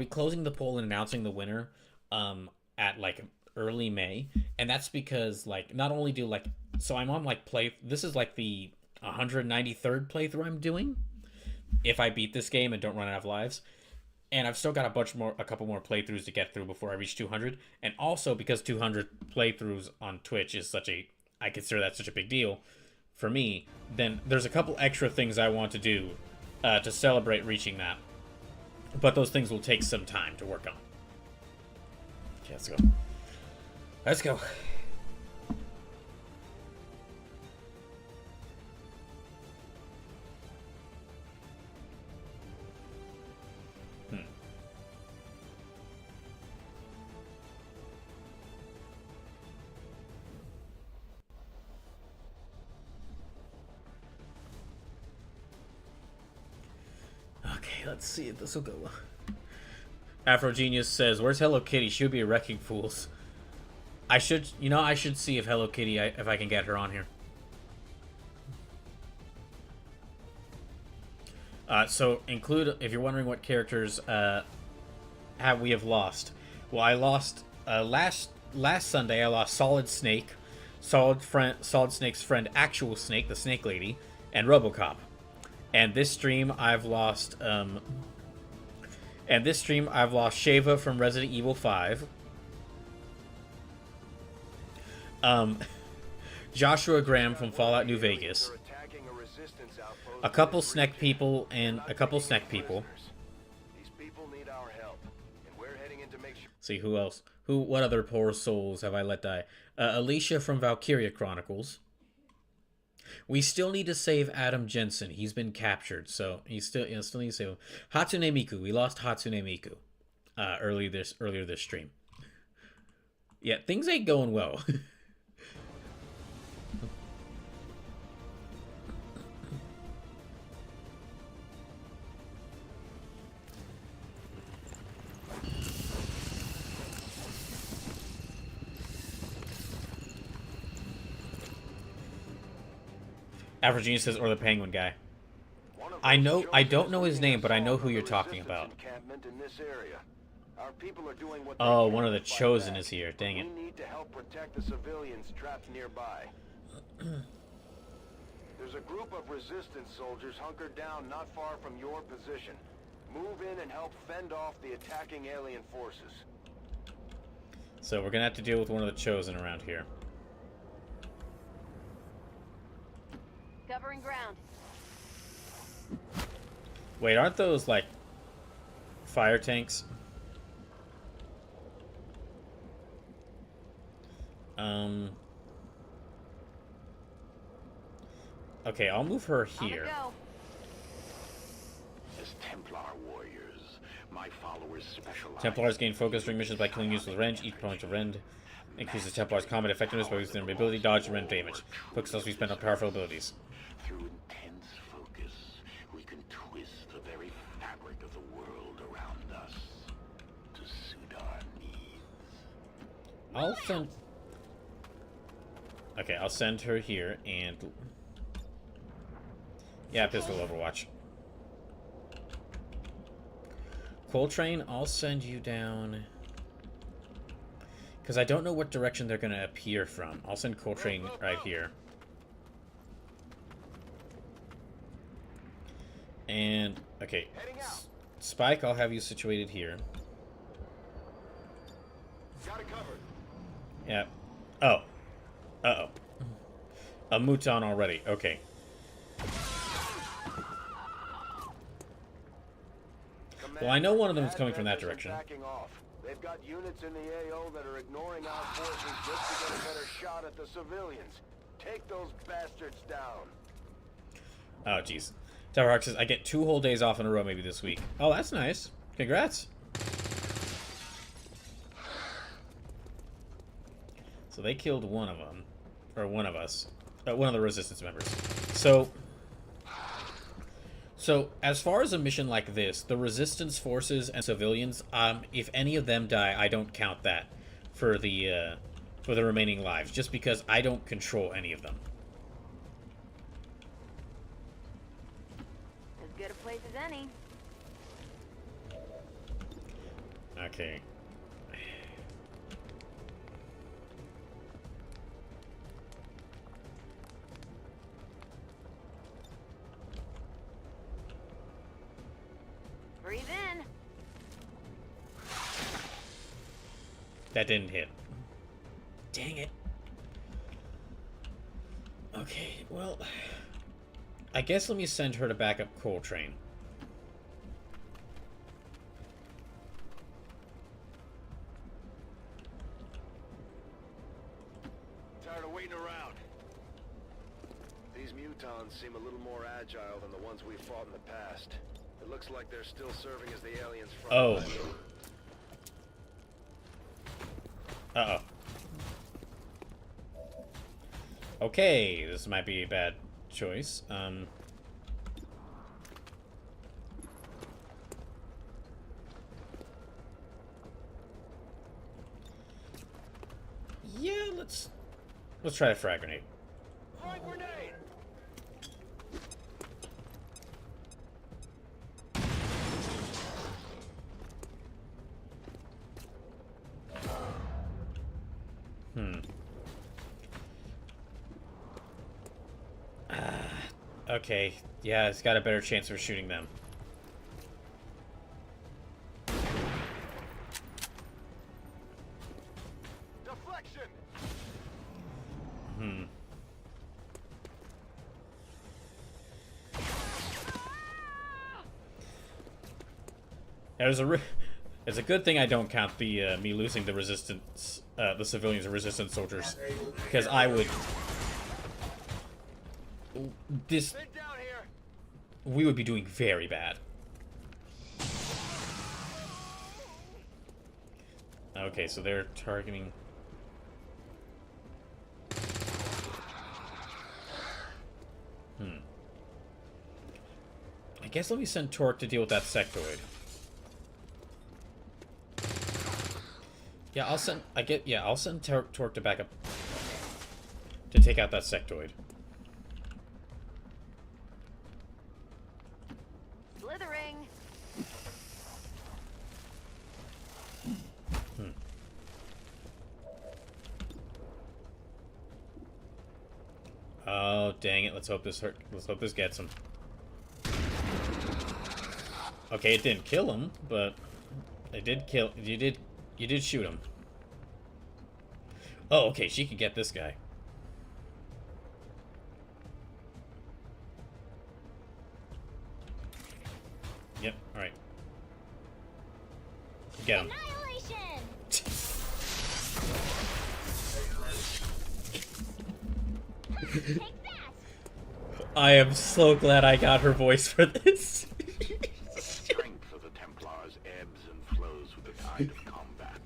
S1: closing the poll and announcing the winner at like early May. And that's because like not only do like, so I'm on like this is like the 193rd playthrough I'm doing if I beat this game and don't run out of lives. And I've still got a couple more playthroughs to get through before I reach 200. And also because 200 playthroughs on Twitch is I consider that such a big deal for me, then there's a couple extra things I want to do to celebrate reaching that. But those things will take some time to work on. Okay, let's go. Let's go. Okay, let's see if this will go. Afro Genius says, "Where's Hello Kitty? She would be wrecking fools." I should see if Hello Kitty, if I can get her on here. So include, if you're wondering what characters we have lost. Well, I lost last Sunday. I lost Solid Snake, Solid Snake's friend, Actual Snake, the Snake Lady, and RoboCop. And this stream I've lost Sheva from Resident Evil 5. Joshua Graham from Fallout New Vegas. A couple Snack people. See who else? What other poor souls have I let die? Alicia from Valkyria Chronicles. We still need to save Adam Jensen. He's been captured, so he's still need to save him. Hatsune Miku. We lost Hatsune Miku earlier this stream. Yeah, things ain't going well. Averagenius says, or the penguin guy. I don't know his name, but I know who you're talking about. Oh, one of the Chosen is here. Dang it.
S2: We need to help protect the civilians trapped nearby. There's a group of resistance soldiers hunkered down not far from your position. Move in and help fend off the attacking alien forces.
S1: So we're gonna have to deal with one of the Chosen around here.
S7: Covering ground.
S1: Wait, aren't those, like, fire tanks? Okay, I'll move her here.
S3: As Templar warriors, my followers specialize.
S1: Templars gain focus during missions by killing useless rend. Each point of rend increases Templars' combat effectiveness by using their ability, dodge, and rend damage. Focus also be spent on powerful abilities.
S3: Through intense focus, we can twist the very fabric of the world around us to suit our needs.
S1: I'll send... Okay, I'll send her here, and... Yeah, pistol Overwatch. Coltrane, I'll send you down... Because I don't know what direction they're going to appear from. I'll send Coltrane right here. And, okay. Spike, I'll have you situated here.
S6: Got it covered.
S1: Yeah. Oh. Uh-oh. A Mouton already. Okay. Well, I know one of them is coming from that direction.
S2: Backing off. They've got units in the AO that are ignoring our forces just to get a better shot at the civilians. Take those bastards down.
S1: Oh, jeez. Tower Hawk says, I get 2 whole days off in a row maybe this week. Oh, that's nice. Congrats. So they killed one of them. Or one of us. One of the Resistance members. So, as far as a mission like this, the Resistance forces and civilians, if any of them die, I don't count that for the remaining lives, just because I don't control any of them.
S7: As good a place as any.
S1: Okay.
S7: Breathe in.
S1: That didn't hit. Dang it. Okay, well... I guess let me send her to back up Coltrane.
S2: Tired of waiting around. These mutons seem a little more agile than the ones we fought in the past. It looks like they're still serving as the aliens' front
S1: Oh.
S2: line.
S1: Uh-oh. Okay, this might be a bad choice. Yeah, let's try a frag grenade.
S6: Frag grenade!
S1: Okay, yeah, it's got a better chance of shooting them.
S6: Deflection!
S1: It's a good thing I don't count the me losing the resistance, the civilians and resistance soldiers, because I would.
S6: Sit down here!
S1: We would be doing very bad. Okay, so they're targeting. I guess let me send Torque to deal with that sectoid. Yeah, I'll send. I'll send Torque to back up to take out that sectoid.
S7: Slithering.
S1: Oh, dang it. Let's hope this gets him. Okay, it didn't kill him, but it did kill. You did shoot him. Oh, okay, she can get this guy. Yep. All right. Get him. I am so glad I got her voice for this.
S3: The strength of the Templars ebbs and flows with the tide of combat.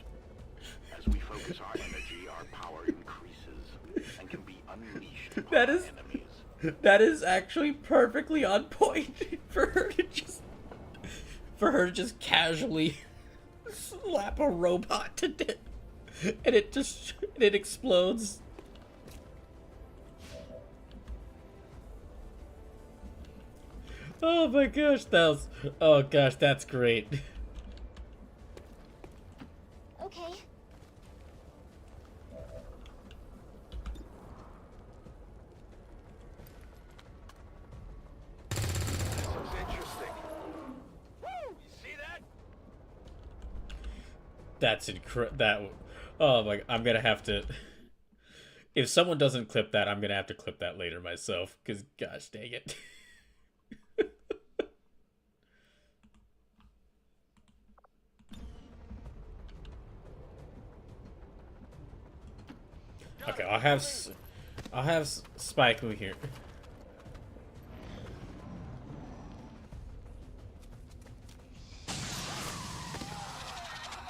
S3: As we focus our energy, our power increases and can be unleashed upon
S1: That
S3: our
S1: is-
S3: enemies.
S1: That is actually perfectly on point for her to just casually slap a robot to death, and it explodes. Oh my gosh, oh gosh, that's great.
S8: Okay.
S2: This looks interesting. Woo! You see that?
S1: That's oh my, I'm gonna have to. If someone doesn't clip that, I'm gonna have to clip that later myself, because gosh dang it. Okay, I'll have Spike over here.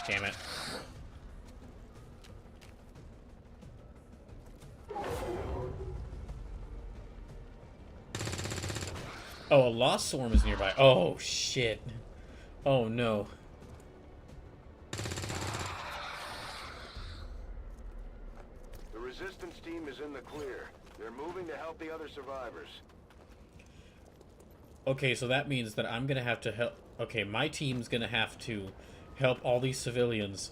S1: Damn it. Oh, a Lost Swarm is nearby. Oh, shit. Oh, no.
S2: The resistance team is in the clear. They're moving to help the other survivors.
S1: Okay, so that means that I'm gonna have to help. Okay, my team's gonna have to help all these civilians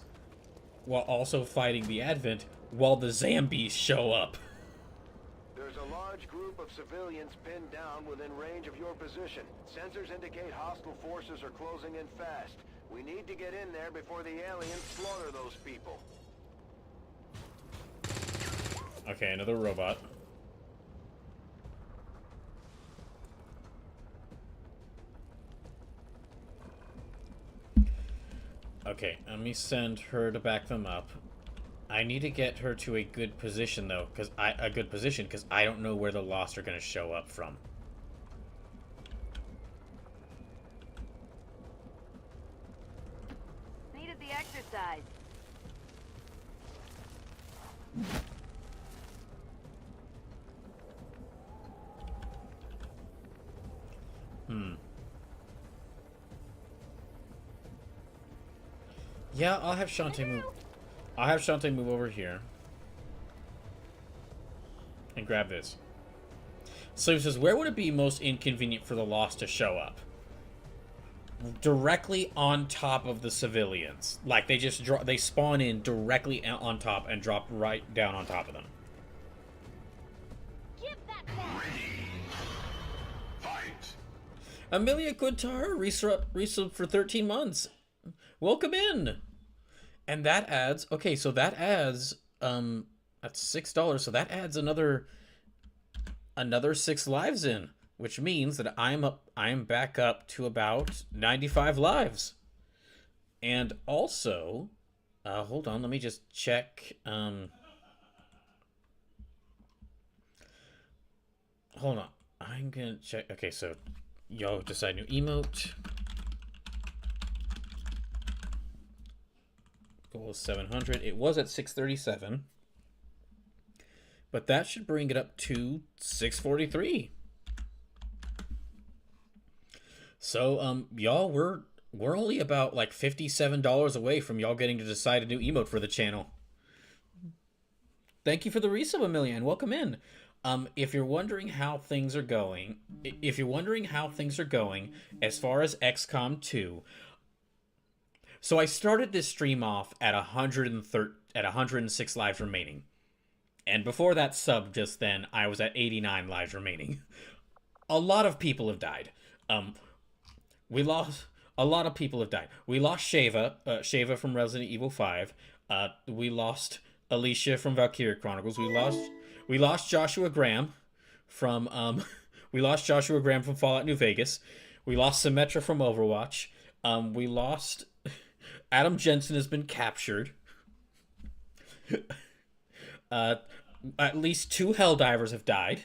S1: while also fighting the Advent while the zombies show up.
S2: There's a large group of civilians pinned down within range of your position. Sensors indicate hostile forces are closing in fast. We need to get in there before the aliens slaughter those people.
S1: Okay, another robot. Okay, let me send her to back them up. I need to get her to a good position though, because I don't know where the Lost are going to show up from.
S7: Needed the exercise.
S1: Yeah, I'll have Shantae move. I'll have Shantae move over here and grab this. So he says, where would it be most inconvenient for the Lost to show up? Directly on top of the civilians. Like they just they spawn in directly on top and drop right down on top of them.
S8: Give that back.
S3: Fight!
S1: Amelia Quintar resub for 13 months. Welcome in. And that adds, okay, so that adds, that's $6, so that adds another 6 lives in, which means that I'm back up to about 95 lives. And also, hold on, let me just check, hold on, I'm gonna check, okay, so, y'all decide new emote. Goal is 700. It was at 637. But that should bring it up to 643. So, y'all, we're only about like $57 away from y'all getting to decide a new emote for the channel. Thank you for the resub, Amelia, and welcome in. If you're wondering how things are going, as far as XCOM 2, so I started this stream off at 106 lives remaining. And before that sub just then, I was at 89 lives remaining. A lot of people have died. A lot of people have died. We lost Sheva from Resident Evil 5. We lost Alicia from Valkyria Chronicles. We lost Joshua Graham from Fallout New Vegas. We lost Symmetra from Overwatch. We lost... Adam Jensen has been captured. At least 2 Helldivers have died.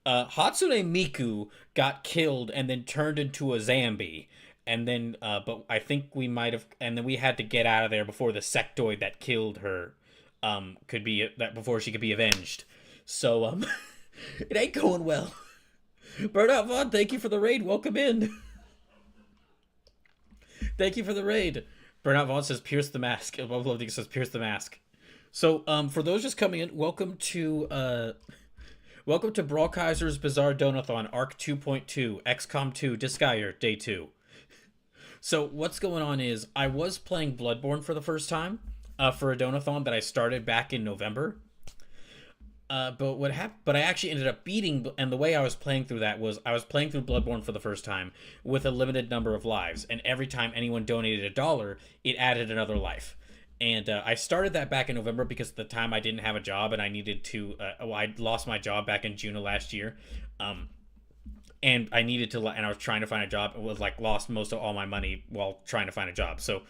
S1: Hatsune Miku got killed and then turned into a zombie. And then, but I think we might have... And then we had to get out of there before the sectoid that killed her before she could be avenged. So, it ain't going well. Burnout Vaughn, thank you for the raid. Welcome in. Thank you for the raid. Burnout Vaughn says, pierce the mask. Lovely says, pierce the mask. So, for those just coming in, welcome to BrawlKaiser's Bizarre Donathon, Arc 2.2, XCOM 2, Desguyer, Day 2. So, what's going on is, I was playing Bloodborne for the first time, for a Donathon that I started back in November. But I actually ended up beating, and the way I was playing through that was, I was playing through Bloodborne for the first time with a limited number of lives, and every time anyone donated $1, it added another life. And I started that back in November because at the time I didn't have a job and I needed to... I lost my job back in June of last year. And I needed to... And I was trying to find a job. It was like lost most of all my money while trying to find a job. So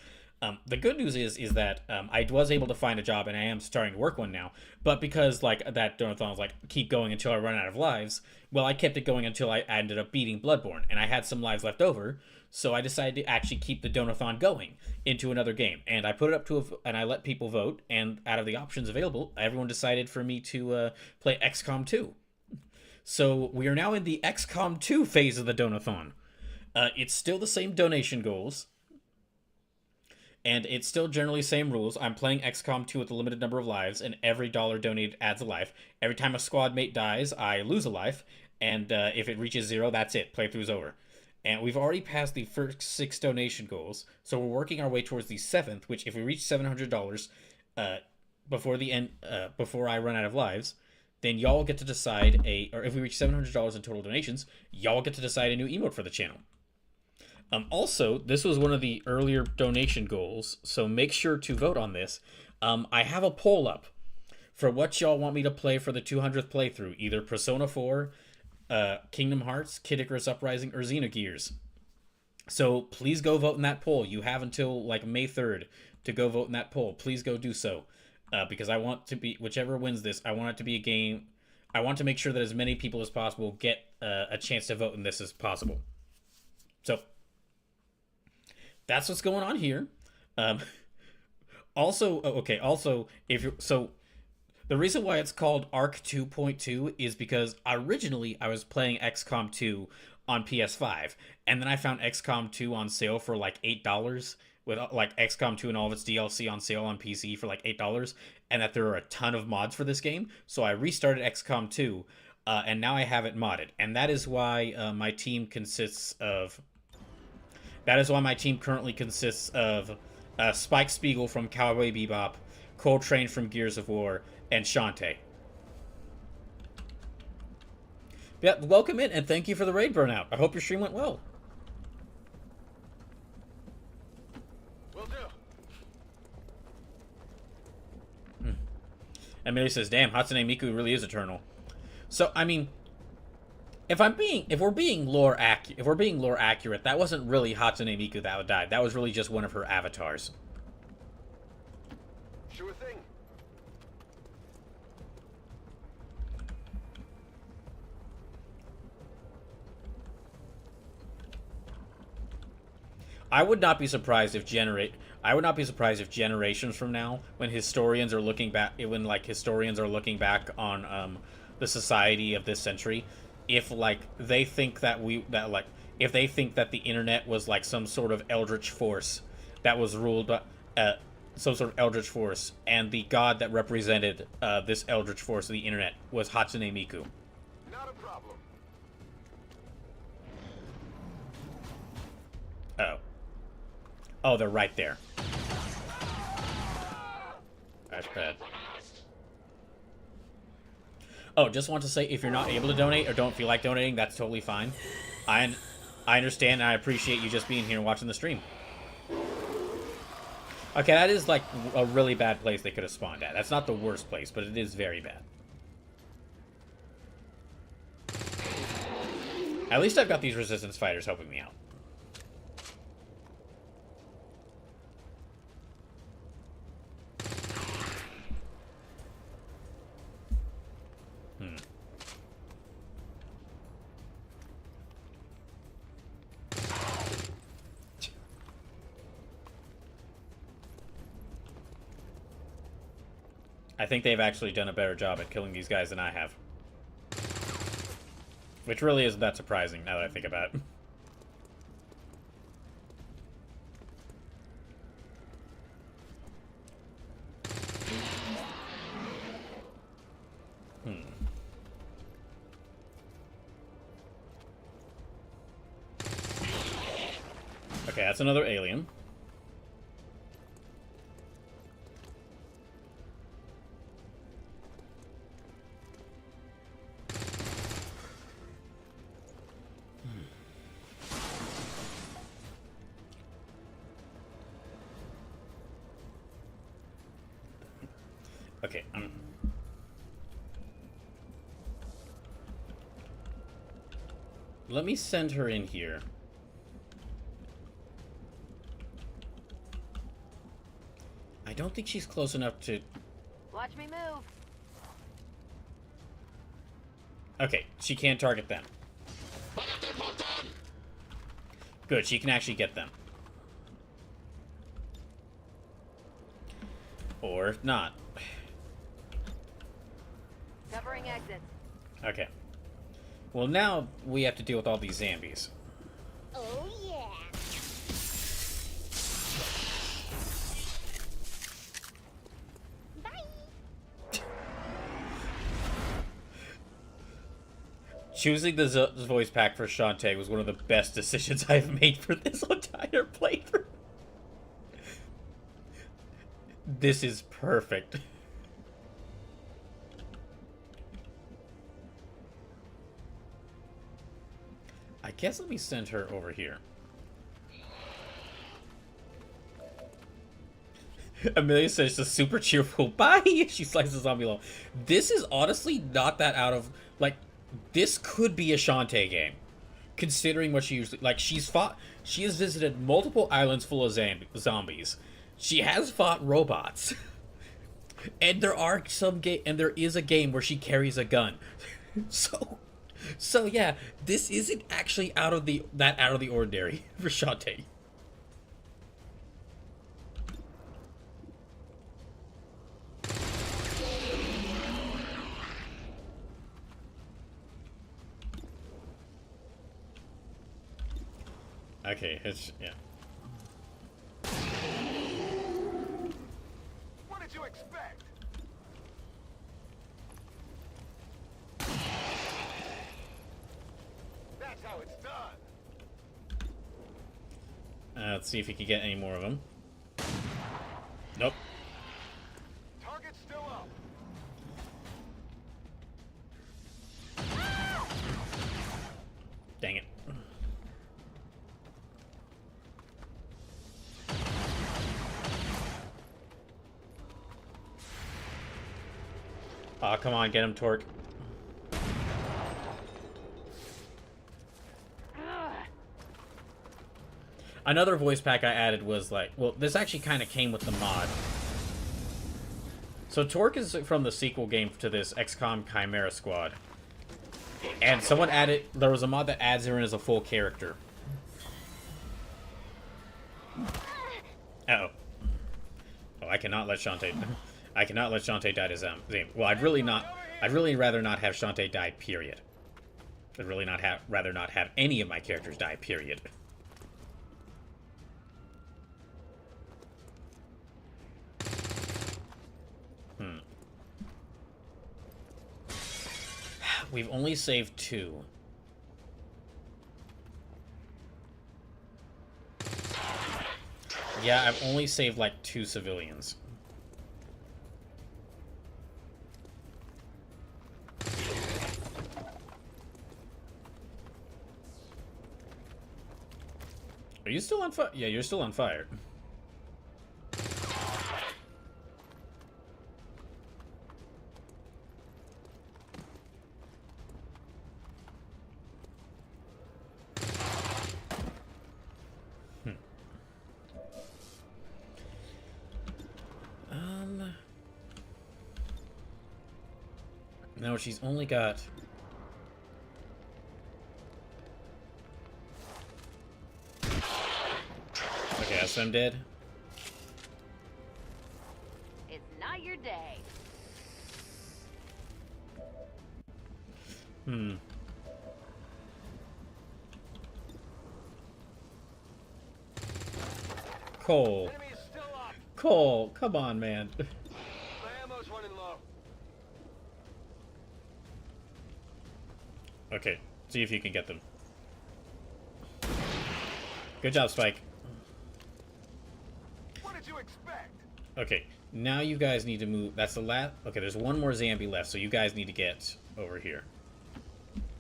S1: the good news is that I was able to find a job and I am starting to work one now. But because like that Donathon was like, keep going until I run out of lives. Well, I kept it going until I ended up beating Bloodborne. And I had some lives left over. So I decided to actually keep the Donathon going into another game. And I put it up to and I let people vote. And out of the options available, everyone decided for me to play XCOM 2. So we are now in the XCOM 2 phase of the Donathon. It's still the same donation goals. And it's still generally same rules. I'm playing XCOM 2 with a limited number of lives. And every $1 donated adds a life. Every time a squad mate dies, I lose a life. And if it reaches 0, that's it. Playthrough's over. And we've already passed the first 6 donation goals, so we're working our way towards the 7th, which if we reach $700 before the end, before I run out of lives, then y'all get to decide or if we reach $700 in total donations, y'all get to decide a new emote for the channel. Also, this was one of the earlier donation goals, so make sure to vote on this. I have a poll up for what y'all want me to play for the 200th playthrough, either Persona 4, Kingdom Hearts, Kid Icarus Uprising, or Xenogears. So please go vote in that poll. You have until like May 3rd to go vote in that poll. Please go do so. Because I want to be, whichever wins this, I want it to be a game. I want to make sure that as many people as possible get a chance to vote in this as possible. So that's what's going on here. Also, if you're, so the reason why it's called Arc 2.2 is because originally I was playing XCOM 2 on PS5, and then I found XCOM 2 on sale for like $8, with like XCOM 2 and all of its DLC on sale on PC for like $8, and that there are a ton of mods for this game, so I restarted XCOM 2, and now I have it modded, and that is why my team consists of... That is why my team currently consists of Spike Spiegel from Cowboy Bebop, Coltrane from Gears of War, and Shantae. Yeah, welcome in, and thank you for the raid, Burnout. I hope your stream went well.
S6: Will do.
S1: And Millie says, damn, Hatsune Miku really is eternal. So, I mean, if we're being lore accurate, that wasn't really Hatsune Miku that died. That was really just one of her avatars.
S6: Sure thing.
S1: I would not be surprised if generations from now, when historians are looking back on the society of this century, if like they think that if they think that the internet was like some sort of eldritch force that was ruled by some sort of eldritch force, and the god that represented this eldritch force of the internet was Hatsune Miku.
S6: Not a problem.
S1: Oh, they're right there. That's bad. Oh, just want to say, if you're not able to donate or don't feel like donating, that's totally fine. I understand, and I appreciate you just being here and watching the stream. Okay, that is like a really bad place they could have spawned at. That's not the worst place, but it is very bad. At least I've got these resistance fighters helping me out. I think they've actually done a better job at killing these guys than I have. Which really isn't that surprising, now that I think about it. Okay, that's another alien. Okay, let me send her in here. I don't think she's close enough to...
S7: Watch me move.
S1: Okay, she can't target them. Good, she can actually get them. Or not.
S7: Covering exits.
S1: Okay. Well, now we have to deal with all these zombies.
S8: Oh yeah. Bye.
S1: Choosing the voice pack for Shantae was one of the best decisions I've made for this entire playthrough. This is perfect. I guess let me send her over here. Amelia says a super cheerful bye. She slices zombie low. This is honestly not that out of, like, this could be a Shantae game, considering what she usually, like, she has visited multiple islands full of zombies. She has fought robots. And there is a game where she carries a gun. So yeah, this isn't actually out of the ordinary for Shantae. Okay, yeah.
S6: What did you expect? That's how it's done.
S1: Let's see if we can get any more of them. Nope.
S6: Target's still up.
S1: Dang it. Aw, come on, get him, Torque. Another voice pack I added was like, well, this actually kind of came with the mod. So Torque is from the sequel game to this XCOM Chimera Squad. And someone added, there was a mod that adds her in as a full character. Uh-oh. Oh, I cannot let Shantae die to Zam. Well, I'd really rather not have Shantae die, period. I'd really rather not have any of my characters die, period. We've only saved 2. Yeah, I've only saved like 2 civilians. Are you still on fire? Yeah, you're still on fire. No, she's only got... Okay, so I'm dead.
S7: It's not your day.
S1: Cole.
S6: Enemy is still up.
S1: Cole, come on, man.
S6: My ammo's running low.
S1: Okay, see if you can get them. Good job, Spike.
S6: What did you expect?
S1: Okay, now you guys need to move. That's the last. Okay, there's one more zombie left, so you guys need to get over here.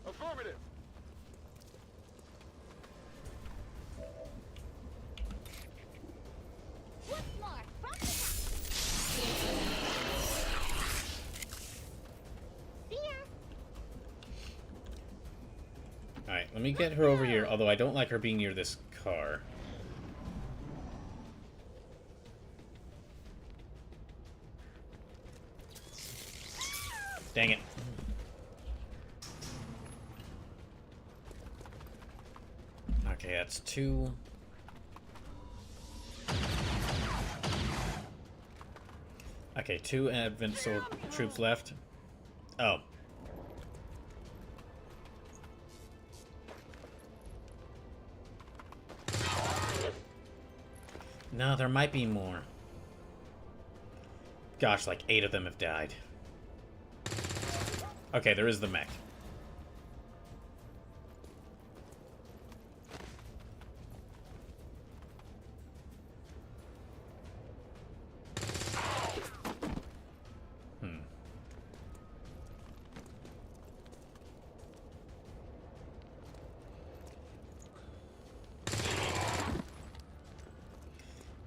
S6: Affirmative.
S8: What's more? See ya.
S1: Alright, let me get her over here, although I don't like her being near this car. Dang it. Okay, that's 2. Okay, 2 Advent Sword troops left. Oh. No, there might be more. Gosh, like 8 of them have died. Okay, there is the mech.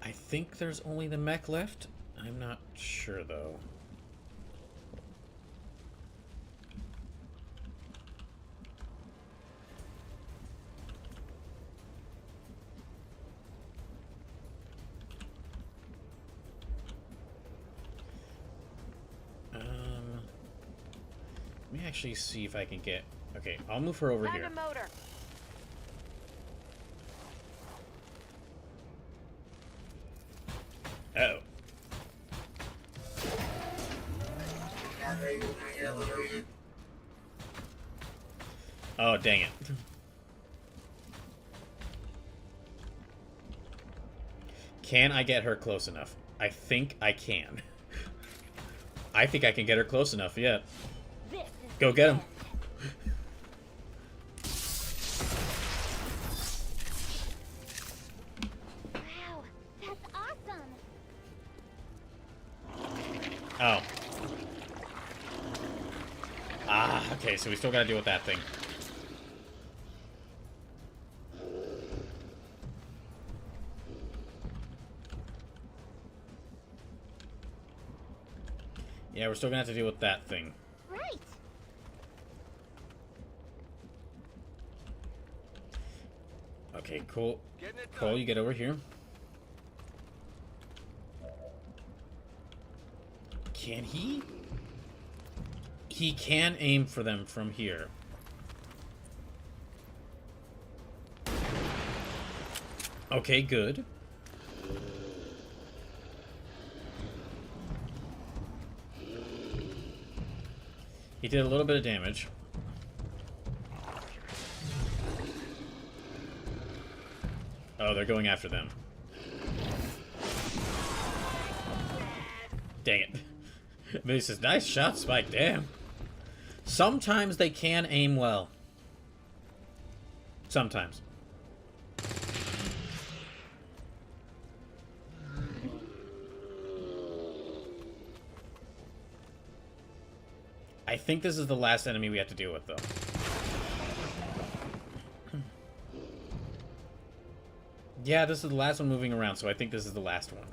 S1: I think there's only the mech left. I'm not sure, though. Let me actually see if I can get... Okay, I'll move her over
S7: Found
S1: here.
S7: a motor.
S1: Uh-oh. Oh, dang it. Can I get her close enough? I think I can. I think I can get her close enough, yeah.
S8: This is
S1: Go get him.
S8: wow. That's awesome.
S1: Oh. Ah, okay, so we still gotta deal with that thing. Yeah, we're still gonna have to deal with that thing.
S8: Right.
S1: Okay, cool.
S6: Getting it
S1: Cole,
S6: done.
S1: you get over here. Can he? He can aim for them from here. Okay, good. He did a little bit of damage. Oh, they're going after them. Dang it. This is nice shot, Spike. Damn. Sometimes they can aim well. Sometimes. I think this is the last enemy we have to deal with, though. Yeah, this is the last one moving around, so I think this is the last one.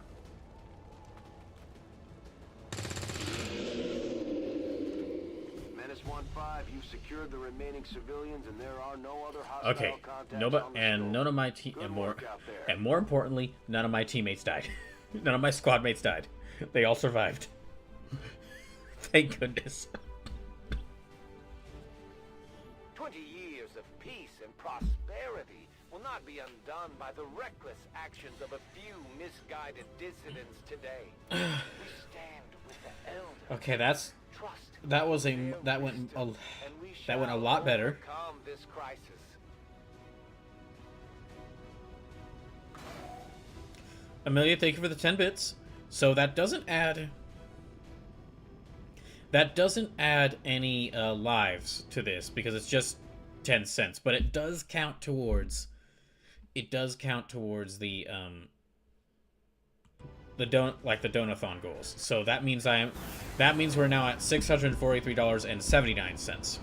S2: Menace 1-5, you've secured the remaining civilians, and there are no other hostile
S1: Okay,
S2: contacts
S1: nobody,
S2: on the
S1: and
S2: scope.
S1: none of my team,
S2: Good
S1: and
S2: work out there.
S1: more importantly, none of my teammates died. None of my squad mates died. They all survived. Thank goodness.
S3: 20 years of peace and prosperity will not be undone by the reckless actions of a few misguided dissidents today. We stand with the elders.
S1: Okay, that went a lot better.
S3: This crisis.
S1: Amelia, thank you for the 10 bits. So that doesn't add any lives to this because it's just 10 cents, but it does count towards the Donathon goals. So that means we're now at $643.79.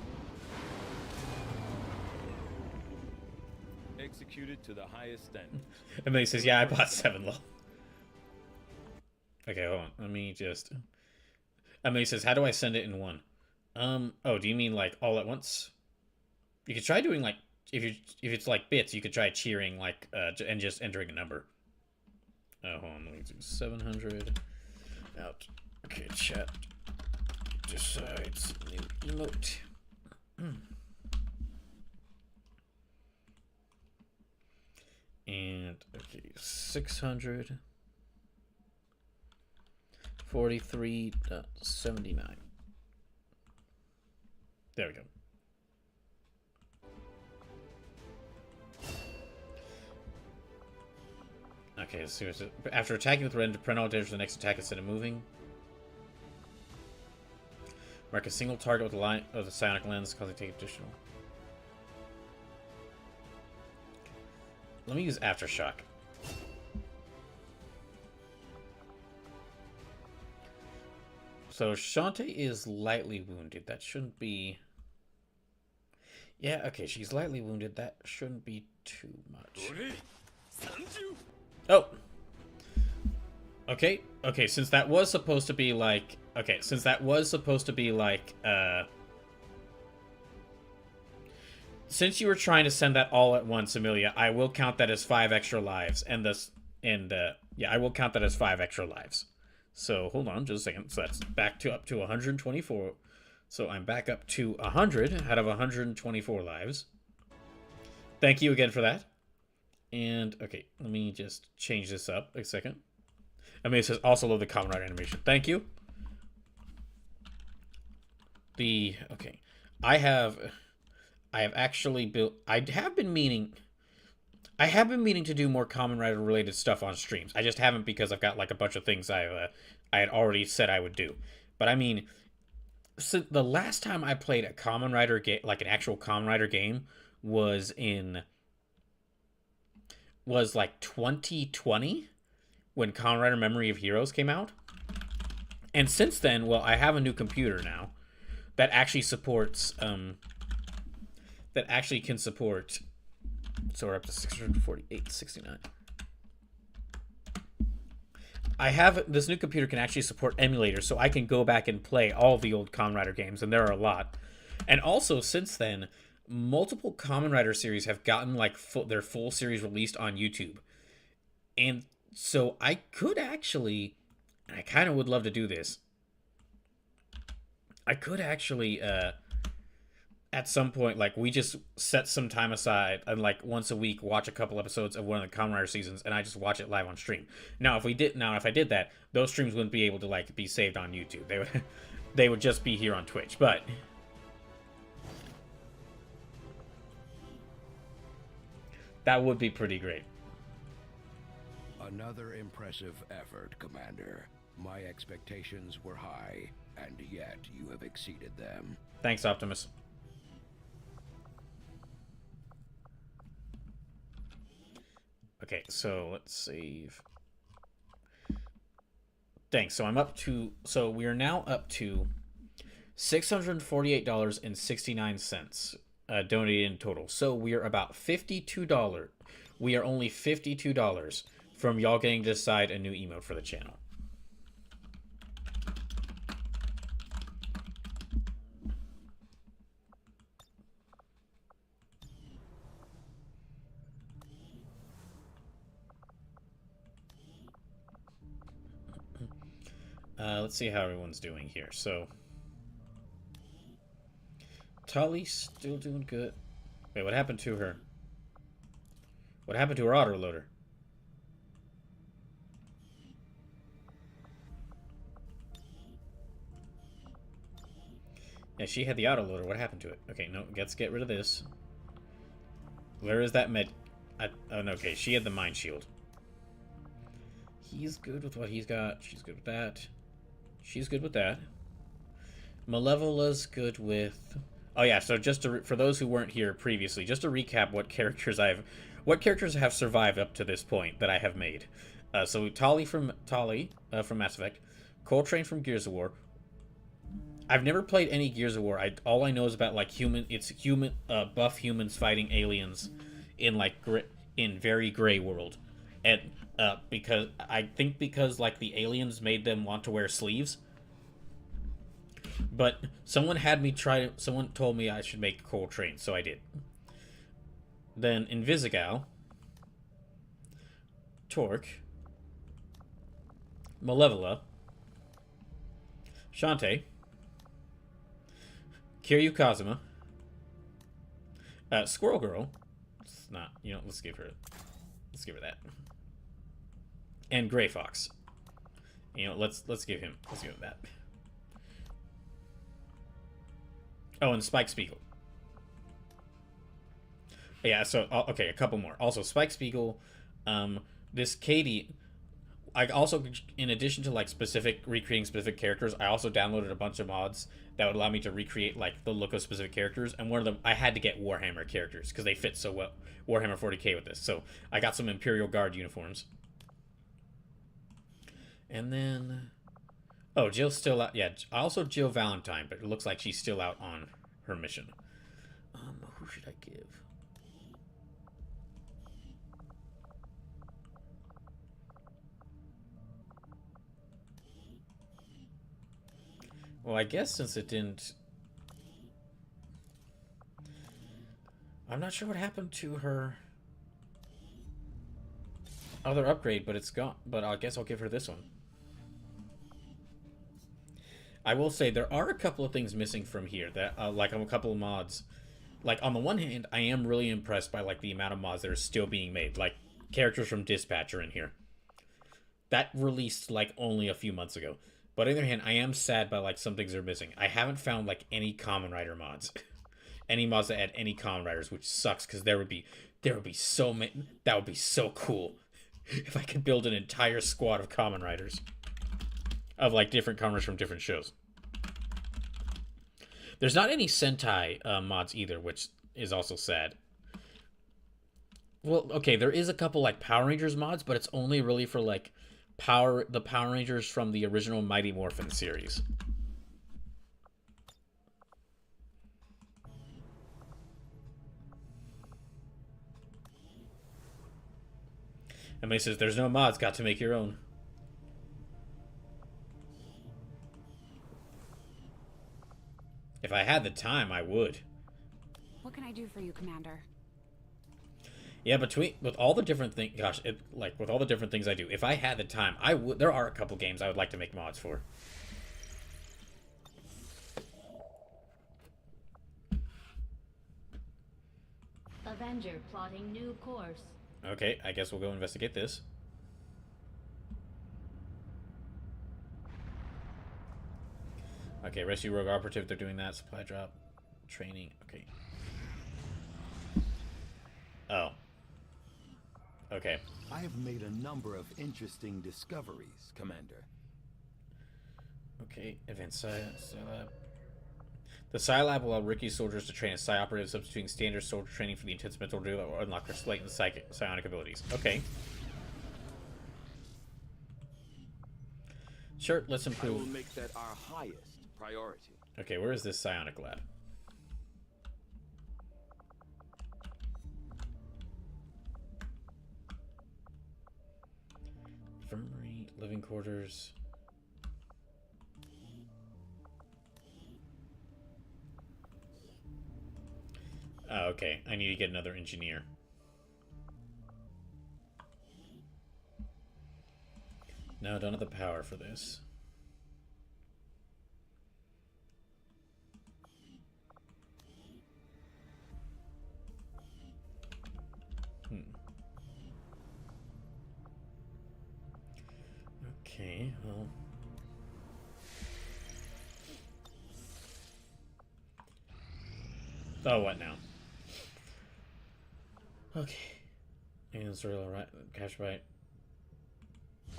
S6: Executed to the highest standard.
S1: Emily says, "Yeah, I bought 7 lol." Okay, hold on. Let me just. Emily says, "How do I send it in one?" Oh, do you mean like all at once? You could try doing like if it's like bits, you could try cheering like and just entering a number. Hold on, let me do 700 out. Okay, chat decides new emote. And okay, 643.79. There we go. Okay, so after attacking with red, print all damage for the next attack instead of moving. Mark a single target with the line of the psionic lens, causing take additional. Let me use Aftershock. So Shantae is lightly wounded. That shouldn't be... Yeah, okay, she's lightly wounded. That shouldn't be too much. Oh! Okay, since that was supposed to be like... Since you were trying to send that all at once, Amelia, I will count that as 5 extra lives. Yeah, I will count that as 5 extra lives. So, hold on just a second. So that's up to 124. So I'm back up to 100 out of 124 lives. Thank you again for that. And, okay, let me just change this up a second. Amelia says, also love the Kamen Rider animation. Thank you. Okay. I have actually built... I have been meaning to do more Kamen Rider related stuff on streams. I just haven't because I've got like a bunch of things I had already said I would do. But I mean, so the last time I played a Kamen Rider game, like an actual Kamen Rider game, was like 2020 when Kamen Rider Memory of Heroes came out. And since then, well, I have a new computer now that actually supports that actually can support. So we're up to 648.69. I have this new computer can actually support emulators, so I can go back and play all the old Kamen Rider games, and there are a lot. And also, since then, multiple Kamen Rider series have gotten like their full series released on YouTube. And so I could actually, and I kind of would love to do this. I could actually, at some point, like, we just set some time aside and, like, once a week watch a couple episodes of one of the Kamen Rider seasons, and I just watch it live on stream. Now, if I did that, those streams wouldn't be able to, like, be saved on YouTube. They would just be here on Twitch, but... that would be pretty great.
S9: Another impressive effort, Commander. My expectations were high, and yet you have exceeded them.
S1: Thanks, Optimus. Okay, so let's save. Thanks. So we are now up to $648.69 donated in total. So we are about $52. We are only $52 from y'all getting to decide a new emote for the channel. Let's see how everyone's doing here. So, Tully's still doing good. Wait, what happened to her? What happened to her autoloader? Yeah, she had the autoloader. What happened to it? Okay, no, let's get rid of this. Where is that med... oh, no, okay, she had the mind shield. He's good with what he's got. She's good with that. She's good with that. Malevola's good with... Oh yeah, so just to, for those who weren't here previously, just to recap what characters have survived up to this point that I have made. So Tali from Mass Effect, Coltrane from Gears of War. I've never played any Gears of War. All I know is about like buff humans fighting aliens in like in very gray world, and because like the aliens made them want to wear sleeves. But someone told me I should make Coltrane, so I did. Then Invisigal, Torque, Malevola, Shantae, Kiryu Kazuma, Squirrel Girl. It's not, let's give her that. And Gray Fox. Let's give him that. Oh, and Spike Spiegel. Yeah, so, okay, a couple more. Also, Spike Spiegel, this Katie, I also, in addition to, like, recreating specific characters, I also downloaded a bunch of mods that would allow me to recreate, like, the look of specific characters, and one of them, I had to get Warhammer characters, because they fit so well, Warhammer 40k with this, so I got some Imperial Guard uniforms. And then... Oh, Jill's still out. Yeah, also Jill Valentine, but it looks like she's still out on her mission. Who should I give? Well, I guess since it didn't... I'm not sure what happened to her other upgrade, but it's gone. But I guess I'll give her this one. I will say there are a couple of things missing from here that, like, a couple of mods. Like, on the one hand, I am really impressed by, like, the amount of mods that are still being made. Like, characters from Dispatch are in here. That released, like, only a few months ago. But on the other hand, I am sad by, like, some things are missing. I haven't found, like, any Kamen Rider mods. Any mods that add any Kamen Riders, which sucks, because there would be so many. That would be so cool. If I could build an entire squad of Kamen Riders. Of, like, different Kamen Riders from different shows. There's not any Sentai mods either, which is also sad. Well, okay, there is a couple, like, Power Rangers mods, but it's only really for, like, the Power Rangers from the original Mighty Morphin series. And he says, there's no mods, got to make your own. If I had the time, I would.
S4: What can I do for you, Commander?
S1: Yeah, with all the different things, with all the different things I do, if I had the time, I would. There are a couple games I would like to make mods for.
S5: Avenger plotting new course.
S1: Okay, I guess we'll go investigate this. Okay, rescue rogue operative, they're doing that. Supply drop. Training, okay. Oh. Okay.
S10: I have made a number of interesting discoveries, Commander.
S1: Okay, advanced Scilab. The Scilab will allow Ricky's soldiers to train as Psi operatives, substituting standard soldier training for the intense mental drill that will unlock their latent psionic abilities. Okay. Sure, let's improve.
S6: I will make that our highest priority.
S1: Okay, where is this psionic lab? Infirmary, living quarters. Oh, okay. I need to get another engineer. No, don't have the power for this. Okay, well. Oh, what now? Okay. And Zerla, right? Cash right.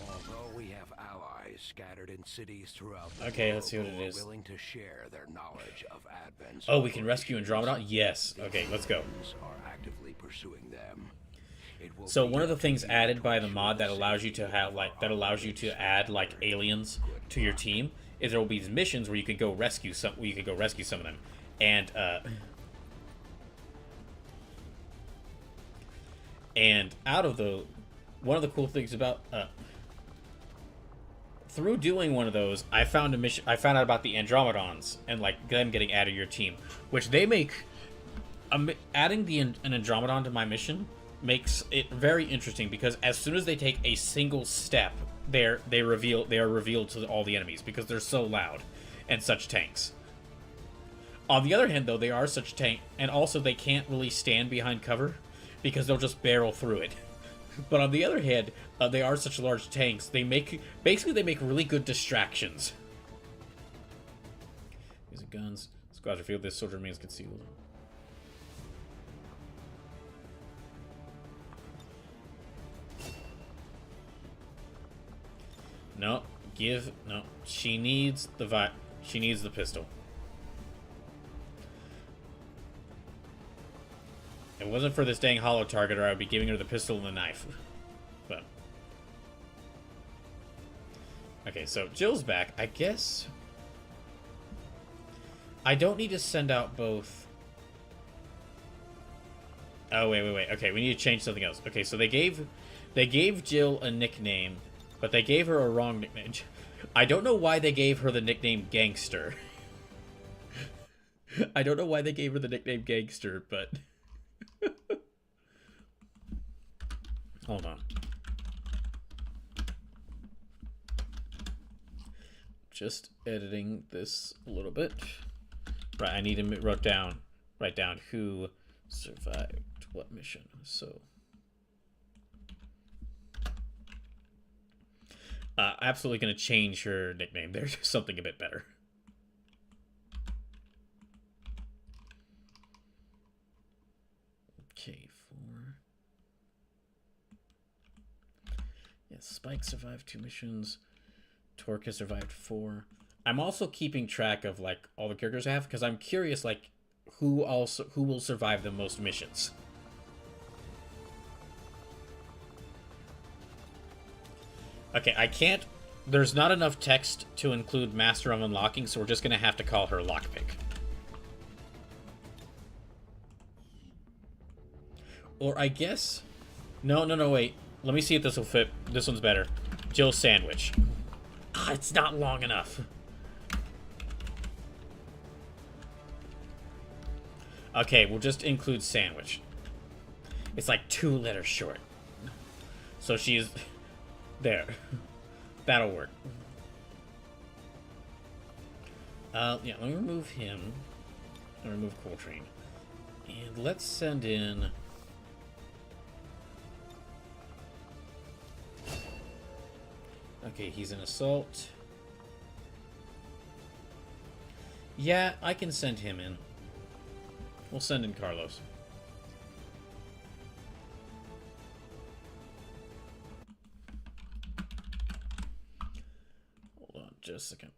S9: Although we have allies scattered in cities throughout the
S1: Okay,
S9: world
S1: let's see what it
S9: who are
S1: is.
S9: willing to share their knowledge of Advent's
S1: Oh, we can rescue Andromeda? Yes. Okay, let's go.
S9: are actively pursuing them.
S1: So one of the things added by the mod that allows you to have add like aliens to your team is there will be these missions where you can go rescue some of them. And out of the one of the cool things about through doing one of those, I found out about the Andromedons and like them getting added to your team, which they make adding an Andromedon to my mission makes it very interesting because as soon as they take a single step, they are revealed to all the enemies because they're so loud and such tanks. On the other hand, though, they are such tank, and also they can't really stand behind cover because they'll just barrel through it. But on the other hand, they are such large tanks. They make really good distractions. These are guns. Squads are field. This soldier remains concealed. No, no. She needs the pistol. If it wasn't for this dang hollow targeter, I would be giving her the pistol and the knife. But okay, so Jill's back. I guess I don't need to send out both. Oh wait. Okay, we need to change something else. Okay, so they gave Jill a nickname. But they gave her a wrong nickname. I don't know why they gave her the nickname Gangster. I don't know why they gave her the nickname Gangster, but... Hold on. Just editing this a little bit. Right, I need to write down who survived what mission. So... absolutely going to change her nickname. There's something a bit better. Okay, 4. Yeah, Spike survived 2 missions. Torque has survived 4. I'm also keeping track of like all the characters I have because I'm curious like who will survive the most missions. Okay, I can't... There's not enough text to include Master of Unlocking, so we're just going to have to call her Lockpick. Or I guess... No, wait. Let me see if this will fit. This one's better. Jill Sandwich. Ah, it's not long enough. Okay, we'll just include Sandwich. It's like 2 letters short. So she's... There. That'll work. Yeah, let me remove him. I'll remove Coltrane. And let's send in... Okay, he's an assault. Yeah, I can send him in. We'll send in Carlos. Just a second.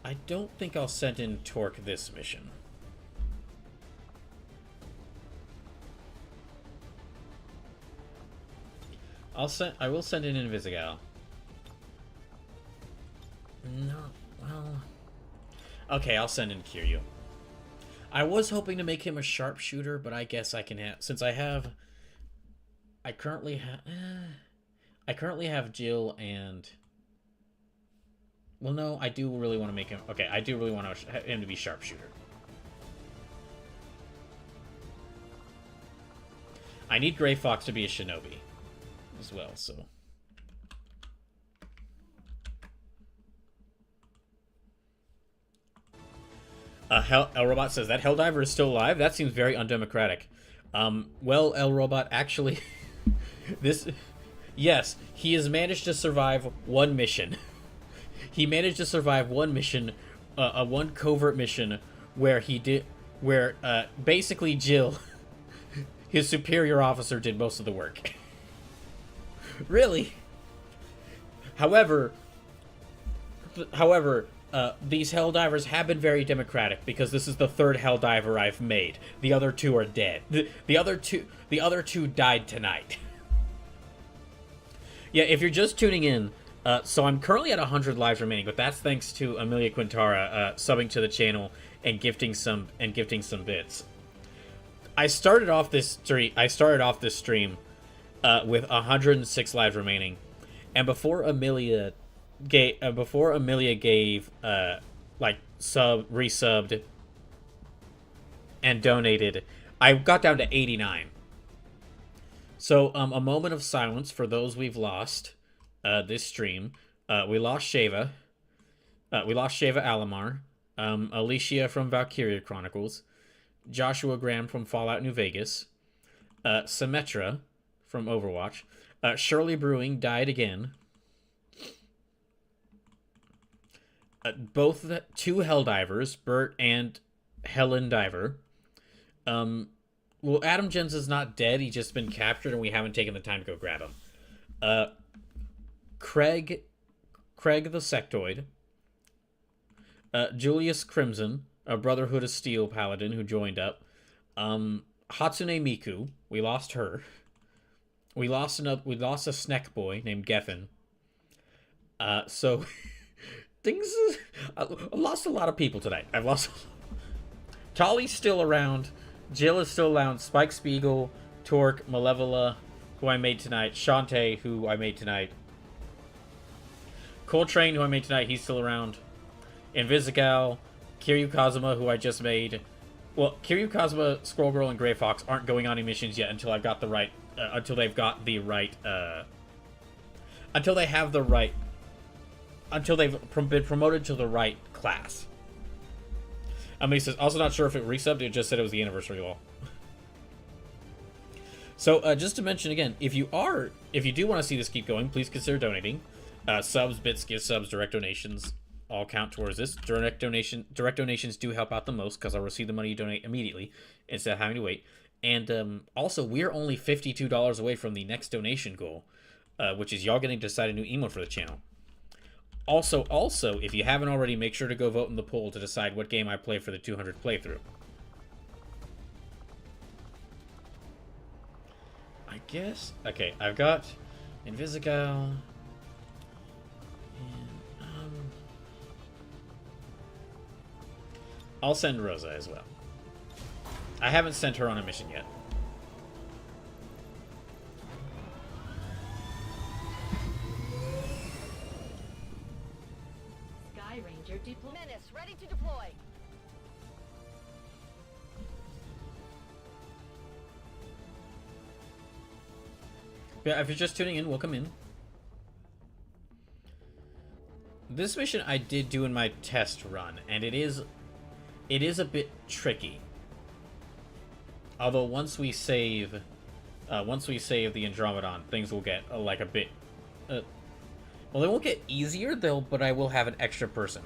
S1: I don't think I'll send in Torque this mission. I will send in Invisigal. No, well... Okay, I'll send in Kiryu. I was hoping to make him a sharpshooter, but I guess I can have... Since I currently have Jill and... Well, no, I do really want to make him... Okay, I do really want him to be sharpshooter. I need Gray Fox to be a shinobi as well, so... El Robot says, that Helldiver is still alive? That seems very undemocratic. Well, El Robot, actually... Yes, he has managed to survive one mission. He managed to survive one mission, one covert mission where basically Jill, his superior officer, did most of the work. Really? However, these Helldivers have been very democratic because this is the third Helldiver I've made. The other two are dead. The other two died tonight. Yeah, if you're just tuning in, so I'm currently at 100 lives remaining, but that's thanks to Amelia Quintara subbing to the channel and gifting some bits. I started off this stream with 106 lives remaining, and before Amelia gave resubbed and donated, I got down to 89. So a moment of silence for those we've lost this stream. We lost Sheva. We lost Sheva Alamar, Alicia from Valkyria Chronicles, Joshua Graham from Fallout New Vegas, Symmetra from Overwatch, Shirley Brewing died again. Both the two Helldivers, Bert and Helen Diver. Well, Adam Jens is not dead. He's just been captured, and we haven't taken the time to go grab him. Craig the Sectoid. Julius Crimson, a Brotherhood of Steel Paladin who joined up. Hatsune Miku, we lost her. We lost a snack boy named Geffen. So things. I lost a lot of people tonight. I've lost. Tolly's still around. Jill is still around. Spike Spiegel, Torque, Malevola, who I made tonight. Shantae, who I made tonight. Coltrane, who I made tonight. He's still around. Invisigal, Kiryu Kazuma, who I just made. Well, Kiryu Kazuma, Scroll Girl, and Grey Fox aren't going on any missions yet until I've got the right. Until they have the right. Until they've been promoted to the right class. He says, also not sure if it resubbed, it just said it was the anniversary wall. So, just to mention again, if you do want to see this keep going, please consider donating. Subs, bits, gift subs, direct donations all count towards this. Direct donations do help out the most because I'll receive the money you donate immediately instead of having to wait. And also, we're only $52 away from the next donation goal, which is y'all getting to decide a new emote for the channel. Also, if you haven't already, make sure to go vote in the poll to decide what game I play for the 200th playthrough. I guess... Okay, I've got Invisigal... And, I'll send Rosa as well. I haven't sent her on a mission yet.
S7: Menace, ready to deploy.
S1: Yeah, if you're just tuning in, welcome in. This mission I did do in my test run, and it is a bit tricky. Although once we save the Andromedon, things will get like a bit. Well, they won't get easier, but I will have an extra person.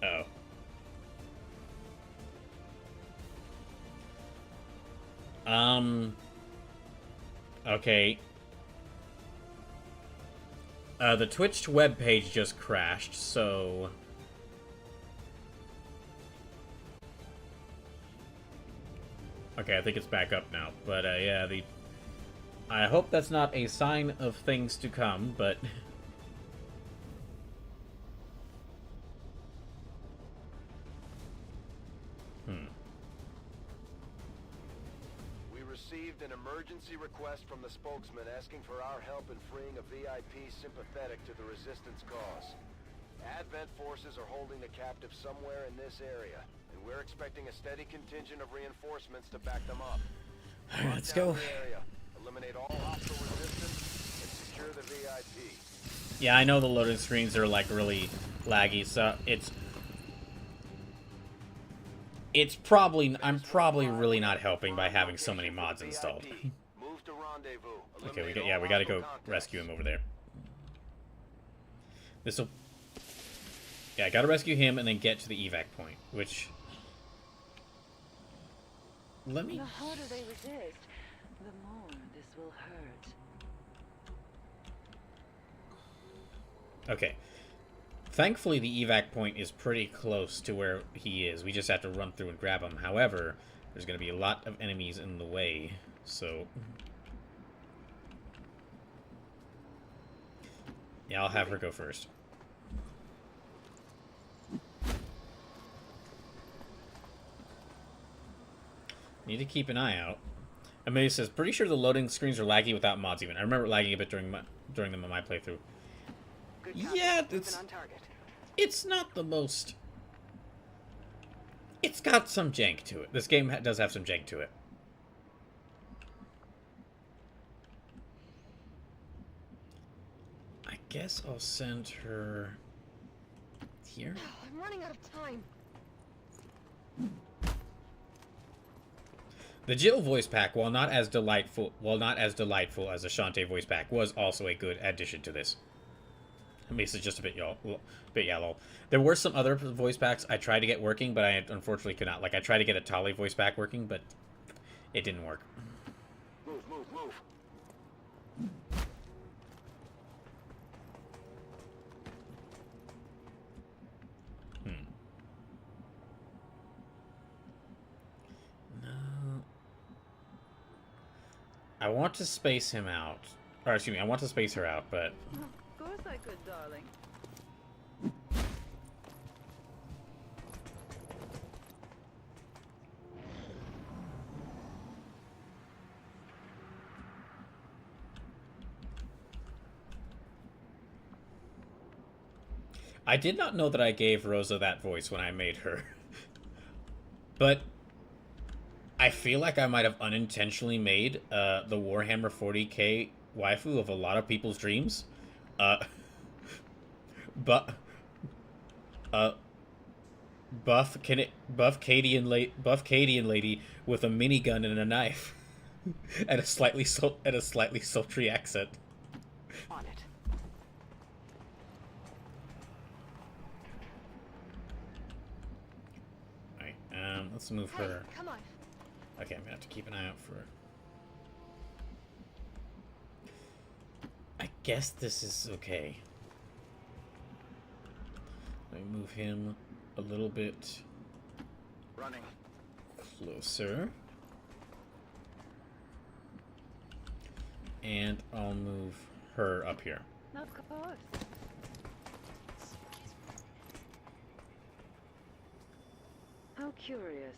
S1: Oh. Okay. The Twitch webpage just crashed, so... Okay, I think it's back up now. But, yeah, I hope that's not a sign of things to come, but...
S2: We received an emergency request from the spokesman asking for our help in freeing a VIP sympathetic to the resistance cause. Advent forces are holding the captive somewhere in this area, and we're expecting a steady contingent of reinforcements to back them up.
S1: Alright, let's go.
S2: Eliminate all hostile resistance and secure the VIP.
S1: Yeah, I know the loading screens are like really laggy, so it's I'm probably really not helping by having so many mods installed.
S6: Move to rendezvous.
S1: Okay, we gotta go rescue him over there. This'll... Yeah, I gotta rescue him and then get to the evac point, which... Let me...
S7: The harder they resist, the more this will hurt.
S1: Okay. Thankfully, the evac point is pretty close to where he is. We just have to run through and grab him. However, there's going to be a lot of enemies in the way, so... Yeah, I'll have her go first. Need to keep an eye out. Amelia says, pretty sure the loading screens are laggy without mods even. I remember lagging a bit during them on my playthrough. Yeah, it's not the most... It's got some jank to it. This game does have some jank to it. I guess I'll send her here.
S7: I'm running out of time.
S1: The Jill voice pack, while not as delightful as the Shantae voice pack, was also a good addition to this. It makes it just a bit yellow. There were some other voice packs I tried to get working, but I unfortunately could not. Like, I tried to get a Tali voice pack working, but it didn't work.
S6: Move.
S1: No. I want to space him out. Or, excuse me, I want to space her out, but...
S7: Of course I could, darling.
S1: I did not know that I gave Rosa that voice when I made her. But I feel like I might have unintentionally made the Warhammer 40k waifu of a lot of people's dreams. But buff Cadian lady with a minigun and a knife, and a slightly sultry accent.
S7: On it.
S1: Alright, let's move her.
S7: Come on.
S1: Okay, I'm gonna have to keep an eye out for her. I guess this is okay. Let me move him a little bit
S6: Running.
S1: closer. And I'll move her up here.
S7: Of course. How curious.